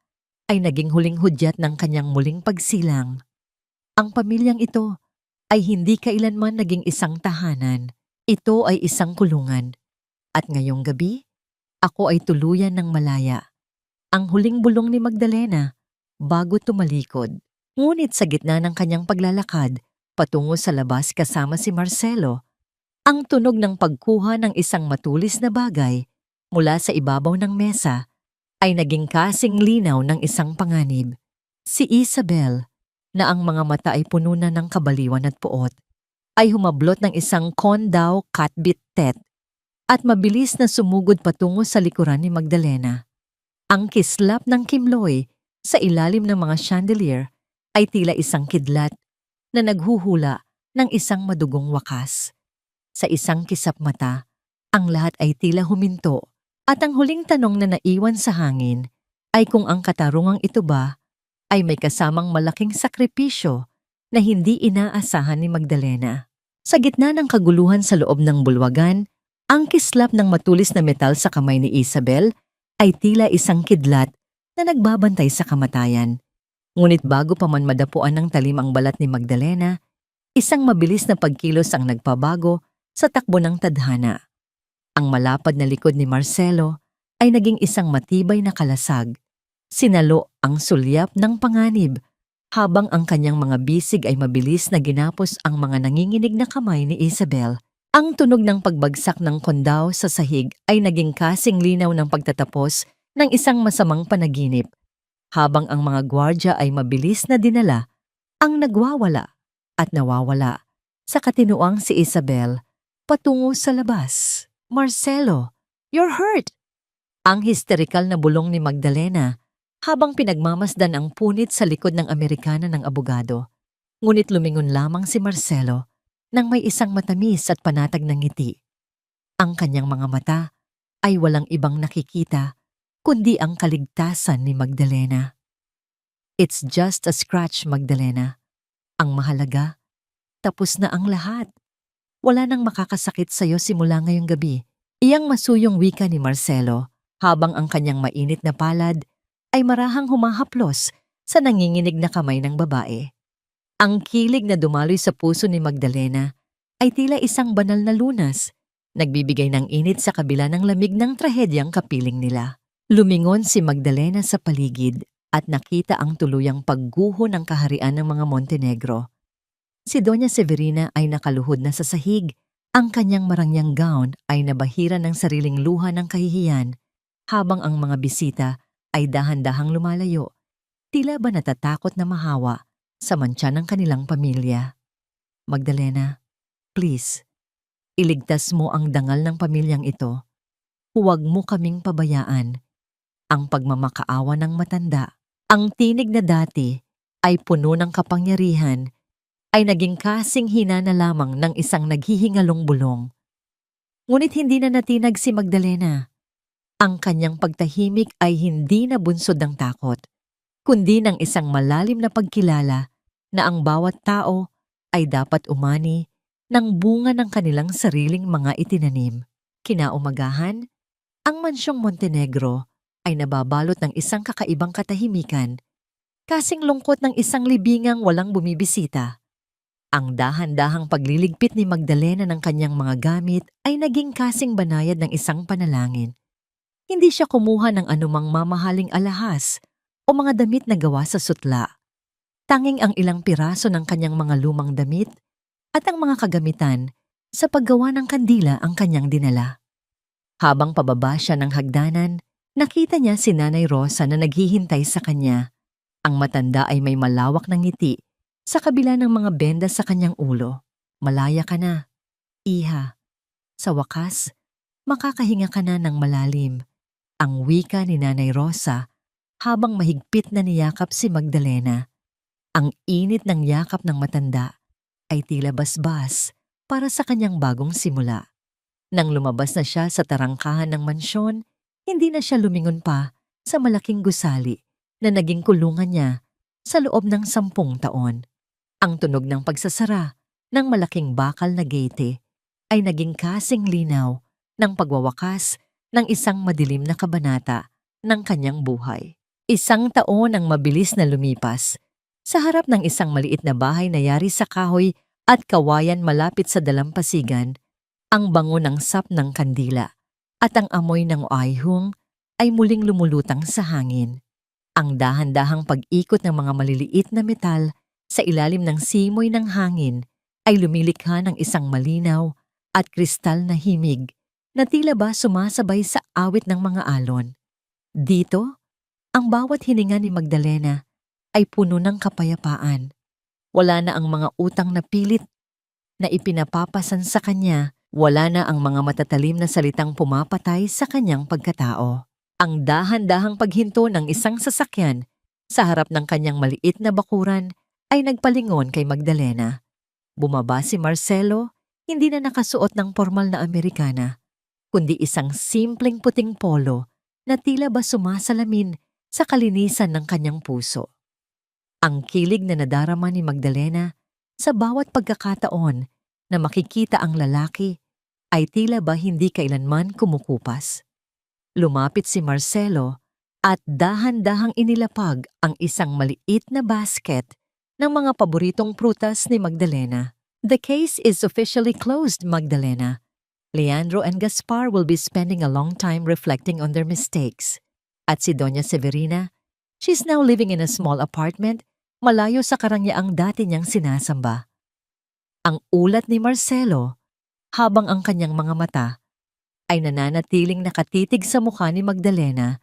Speaker 1: ay naging huling hudyat ng kanyang muling pagsilang. Ang pamilyang ito ay hindi kailanman naging isang tahanan. Ito ay isang kulungan. At ngayong gabi, ako ay tuluyan ng malaya. Ang huling bulong ni Magdalena bago tumalikod. Ngunit sa gitna ng kanyang paglalakad patungo sa labas kasama si Marcelo, ang tunog ng pagkuha ng isang matulis na bagay mula sa ibabaw ng mesa ay naging kasing linaw ng isang panganib. Si Isabel, na ang mga mata ay puno na ng kabaliwan at puot, ay humablot ng isang Kondao Katbit Tet at mabilis na sumugod patungo sa likuran ni Magdalena. Ang kislap ng kimloy sa ilalim ng mga chandelier ay tila isang kidlat na naghuhula ng isang madugong wakas. Sa isang kisap mata, ang lahat ay tila huminto at ang huling tanong na naiwan sa hangin ay kung ang katarungang ito ba ay may kasamang malaking sakripisyo na hindi inaasahan ni Magdalena. Sa gitna ng kaguluhan sa loob ng bulwagan, ang kislap ng matulis na metal sa kamay ni Isabel ay tila isang kidlat na nagbabantay sa kamatayan. Ngunit bago pa man madapuan ng talim ang balat ni Magdalena, isang mabilis na pagkilos ang nagpabago sa takbo ng tadhana. Ang malapad na likod ni Marcelo ay naging isang matibay na kalasag. Sinalo ang sulyap ng panganib habang ang kanyang mga bisig ay mabilis na ginapos ang mga nanginginig na kamay ni Isabel. Ang tunog ng pagbagsak ng kondao sa sahig ay naging kasing linaw ng pagtatapos ng isang masamang panaginip, habang ang mga gwardya ay mabilis na dinala ang nagwawala at nawawala sa katinuang si Isabel patungo sa labas. "Marcelo, you're hurt!" Ang histerikal na bulong ni Magdalena habang pinagmamasdan ang punit sa likod ng Amerikana ng abogado. Ngunit lumingon lamang si Marcelo nang may isang matamis at panatag na ngiti. Ang kanyang mga mata ay walang ibang nakikita kundi ang kaligtasan ni Magdalena. "It's just a scratch, Magdalena. Ang mahalaga, tapos na ang lahat. Wala nang makakasakit sa'yo simula ngayong gabi." Iyang masuyong wika ni Marcelo habang ang kanyang mainit na palad ay marahang humahaplos sa nanginginig na kamay ng babae. Ang kilig na dumaloy sa puso ni Magdalena ay tila isang banal na lunas, nagbibigay ng init sa kabila ng lamig ng trahedyang kapiling nila. Lumingon si Magdalena sa paligid at nakita ang tuluyang pagguho ng kaharian ng mga Montenegro. Si Doña Severina ay nakaluhod na sa sahig. Ang kanyang marangyang gown ay nabahira ng sariling luha ng kahihiyan habang ang mga bisita ay dahan-dahang lumalayo, tila ba natatakot na mahawa sa mantsa ng kanilang pamilya. "Magdalena, please, iligtas mo ang dangal ng pamilyang ito. Huwag mo kaming pabayaan." Ang pagmamakaawa ng matanda, ang tinig na dati ay puno ng kapangyarihan, ay naging kasing hina na lamang ng isang naghihingalong bulong. Ngunit hindi na natinag si Magdalena. Ang kanyang pagtahimik ay hindi na bunsod ng takot, kundi ng isang malalim na pagkilala na ang bawat tao ay dapat umani ng bunga ng kanilang sariling mga itinanim. Kinaumagahan, ang mansyong Montenegro ay nababalot ng isang kakaibang katahimikan, kasing lungkot ng isang libingang walang bumibisita. Ang dahan-dahang pagliligpit ni Magdalena ng kanyang mga gamit ay naging kasing banayad ng isang panalangin. Hindi siya kumuha ng anumang mamahaling alahas o mga damit na gawa sa sutla. Tanging ang ilang piraso ng kanyang mga lumang damit at ang mga kagamitan sa paggawa ng kandila ang kanyang dinala. Habang pababa siya ng hagdanan, nakita niya si Nanay Rosa na naghihintay sa kanya. Ang matanda ay may malawak na ngiti sa kabila ng mga benda sa kanyang ulo. "Malaya ka na, iha. Sa wakas, makakahinga ka na ng malalim." Ang wika ni Nanay Rosa habang mahigpit na niyakap si Magdalena. Ang init ng yakap ng matanda ay tila basbas para sa kanyang bagong simula. Nang lumabas na siya sa tarangkahan ng mansyon, hindi na siya lumingon pa sa malaking gusali na naging kulungan niya sa loob ng 10 taon. Ang tunog ng pagsasara ng malaking bakal na gate ay naging kasing linaw ng pagwawakas ng isang madilim na kabanata ng kanyang buhay. 1 taon ang mabilis na lumipas sa harap ng isang maliit na bahay na yari sa kahoy at kawayan malapit sa dalampasigan. Ang bango ng sap ng kandila at ang amoy ng ayhong ay muling lumulutang sa hangin. Ang dahan-dahang pag-ikot ng mga maliliit na metal sa ilalim ng simoy ng hangin ay lumilikha ng isang malinaw at kristal na himig na tila ba sumasabay sa awit ng mga alon. Dito, ang bawat hininga ni Magdalena ay puno ng kapayapaan. Wala na ang mga utang na pilit na ipinapapasan sa kanya, wala na ang mga matatalim na salitang pumapatay sa kanyang pagkatao. Ang dahan-dahang paghinto ng isang sasakyan sa harap ng kanyang maliit na bakuran ay nagpalingon kay Magdalena. Bumaba si Marcelo, hindi na nakasuot ng formal na Amerikana, kundi isang simpleng puting polo na tila ba sumasalamin sa kalinisan ng kanyang puso. Ang kilig na nadarama ni Magdalena sa bawat pagkakataon na makikita ang lalaki ay tila ba hindi kailanman kumukupas. Lumapit si Marcelo at dahan-dahang inilapag ang isang maliit na basket ng mga paboritong prutas ni Magdalena. The case is officially closed, Magdalena. Leandro and Gaspar will be spending a long time reflecting on their mistakes. At si Doña Severina, she's now living in a small apartment malayo sa karangyaang dati niyang sinasamba. Ang ulat ni Marcelo, habang ang kanyang mga mata ay nananatiling nakatitig sa mukha ni Magdalena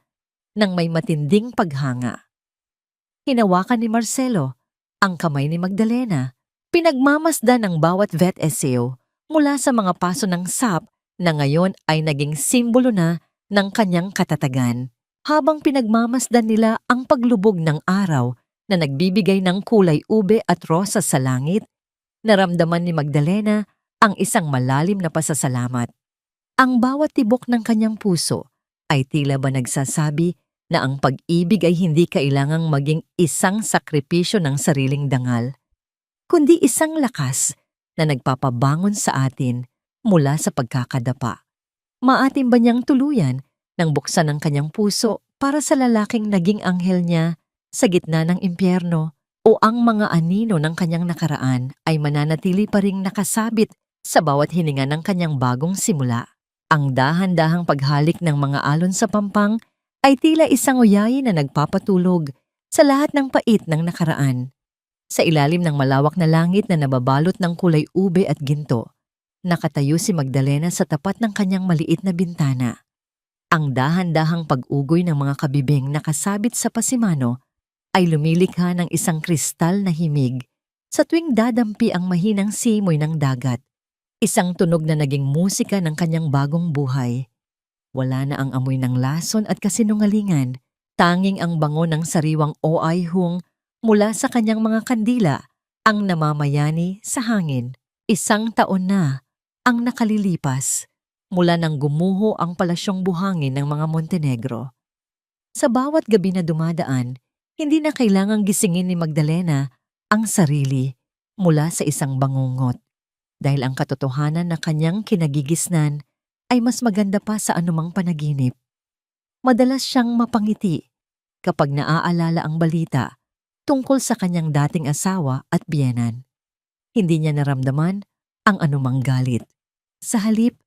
Speaker 1: nang may matinding paghanga. Hinawakan ni Marcelo ang kamay ni Magdalena. Pinagmamasdan ng bawat vet esseo mula sa mga paso ng SAP na ngayon ay naging simbolo na ng kanyang katatagan. Habang pinagmamasdan nila ang paglubog ng araw na nagbibigay ng kulay ube at rosas sa langit, naramdaman ni Magdalena ang isang malalim na pasasalamat. Ang bawat tibok ng kanyang puso ay tila ba nagsasabi na ang pag-ibig ay hindi kailangang maging isang sakripisyo ng sariling dangal, kundi isang lakas na nagpapabangon sa atin mula sa pagkakadapa. Maatim ba niyang tuluyan nang buksan ang kanyang puso para sa lalaking naging anghel niya sa gitna ng impyerno, o ang mga anino ng kanyang nakaraan ay mananatili pa ring nakasabit sa bawat hininga ng kanyang bagong simula? Ang dahan-dahang paghalik ng mga alon sa pampang ay tila isang uyayin na nagpapatulog sa lahat ng pait ng nakaraan. Sa ilalim ng malawak na langit na nababalot ng kulay ube at ginto, nakatayo si Magdalena sa tapat ng kanyang maliit na bintana. Ang dahan-dahang pag-ugoy ng mga kabibing nakasabit sa pasimano ay lumilikha ng isang kristal na himig sa tuwing dadampi ang mahinang simoy ng dagat. Isang tunog na naging musika ng kanyang bagong buhay. Wala na ang amoy ng lason at kasinungalingan, tanging ang bango ng sariwang oayhung mula sa kanyang mga kandila ang namamayani sa hangin. 1 taon na ang nakalilipas mula nang gumuho ang palasyong buhangin ng mga Montenegro. Sa bawat gabi na dumadaan, hindi na kailangang gisingin ni Magdalena ang sarili mula sa isang bangungot, dahil ang katotohanan na kanyang kinagigisnan ay mas maganda pa sa anumang panaginip. Madalas siyang mapangiti kapag naaalala ang balita tungkol sa kanyang dating asawa at biyenan. Hindi niya naramdaman ang anumang galit. Sa halip,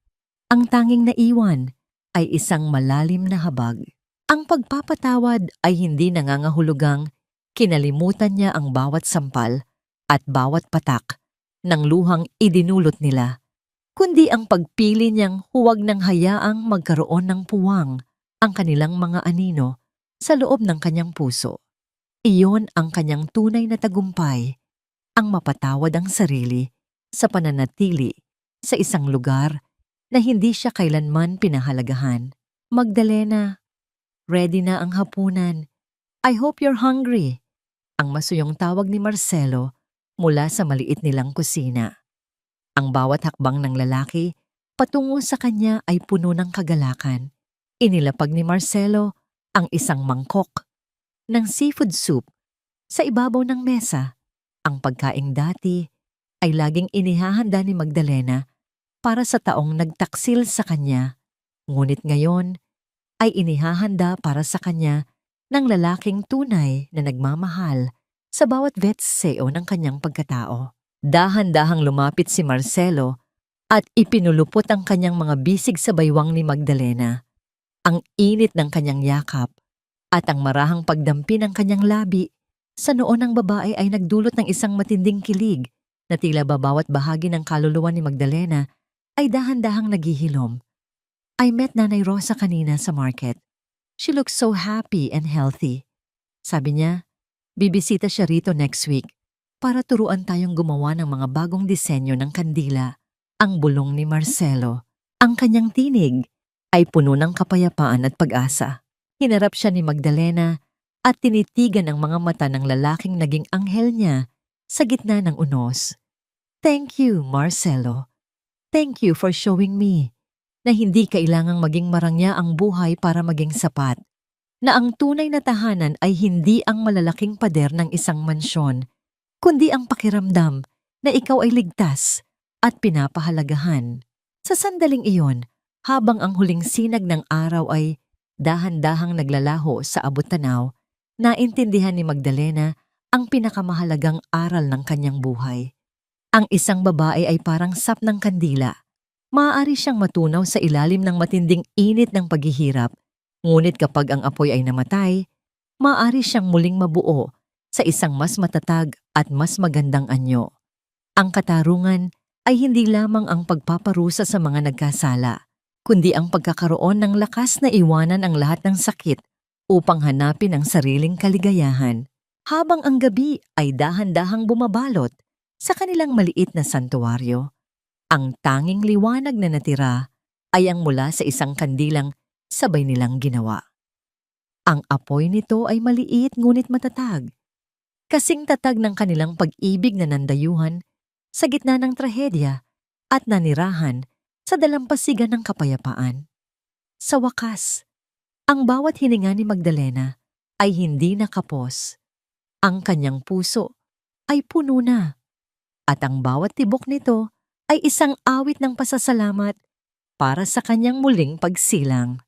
Speaker 1: ang tanging naiwan ay isang malalim na habag. Ang pagpapatawad ay hindi nangangahulugang kinalimutan niya ang bawat sampal at bawat patak ng luhang idinulot nila, kundi ang pagpili niyang huwag nang hayaang magkaroon ng puwang ang kanilang mga anino sa loob ng kanyang puso. Iyon ang kanyang tunay na tagumpay, ang mapatawad ang sarili sa pananatili sa isang lugar na hindi siya kailanman pinahalagahan. Magdalena, ready na ang hapunan. I hope you're hungry. Ang masuyong tawag ni Marcelo mula sa maliit nilang kusina. Ang bawat hakbang ng lalaki patungo sa kanya ay puno ng kagalakan. Inilapag ni Marcelo ang isang mangkok ng seafood soup sa ibabaw ng mesa. Ang pagkaing dati ay laging inihahanda ni Magdalena para sa taong nagtaksil sa kanya, ngunit ngayon ay inihahanda para sa kanya ng lalaking tunay na nagmamahal sa bawat vetseo ng kanyang pagkatao. Dahan-dahang lumapit si Marcelo at ipinulupot ang kanyang mga bisig sa baywang ni Magdalena. Ang init ng kanyang yakap at ang marahang pagdampi ng kanyang labi sa noo ng babae ay nagdulot ng isang matinding kilig na tila ba bawat bahagi ng kaluluwa ni Magdalena ay dahan-dahang naghihilom. I met Nanay Rosa kanina sa market. She looks so happy and healthy. Sabi niya, bibisita siya rito next week. para turuan tayong gumawa ng mga bagong disenyo ng kandila. Ang bulong ni Marcelo, ang kanyang tinig, ay puno ng kapayapaan at pag-asa. Hinarap siya ni Magdalena at tinitigan ang mga mata ng lalaking naging anghel niya sa gitna ng unos. Thank you, Marcelo. Thank you for showing me na hindi kailangang maging marangya ang buhay para maging sapat. Na ang tunay na tahanan ay hindi ang malalaking pader ng isang mansyon, kundi ang pakiramdam na ikaw ay ligtas at pinapahalagahan. Sa sandaling iyon, habang ang huling sinag ng araw ay dahan-dahang naglalaho sa abot-tanaw, naintindihan ni Magdalena ang pinakamahalagang aral ng kanyang buhay. Ang isang babae ay parang sap ng kandila. Maaari siyang matunaw sa ilalim ng matinding init ng paghihirap, ngunit kapag ang apoy ay namatay, maaari siyang muling mabuo sa isang mas matatag at mas magandang anyo. Ang katarungan ay hindi lamang ang pagpaparusa sa mga nagkasala, kundi ang pagkakaroon ng lakas na iwanan ang lahat ng sakit upang hanapin ang sariling kaligayahan, habang ang gabi ay dahan-dahang bumabalot sa kanilang maliit na santuwaryo. Ang tanging liwanag na natira ay ang mula sa isang kandilang sabay nilang ginawa. Ang apoy nito ay maliit ngunit matatag, kasing tatag ng kanilang pag-ibig na nandayuhan sa gitna ng trahedya at nanirahan sa dalampasigan ng kapayapaan. Sa wakas, ang bawat hininga ni Magdalena ay hindi nakapos. Ang kanyang puso ay puno na, at ang bawat tibok nito ay isang awit ng pasasalamat para sa kanyang muling pagsilang.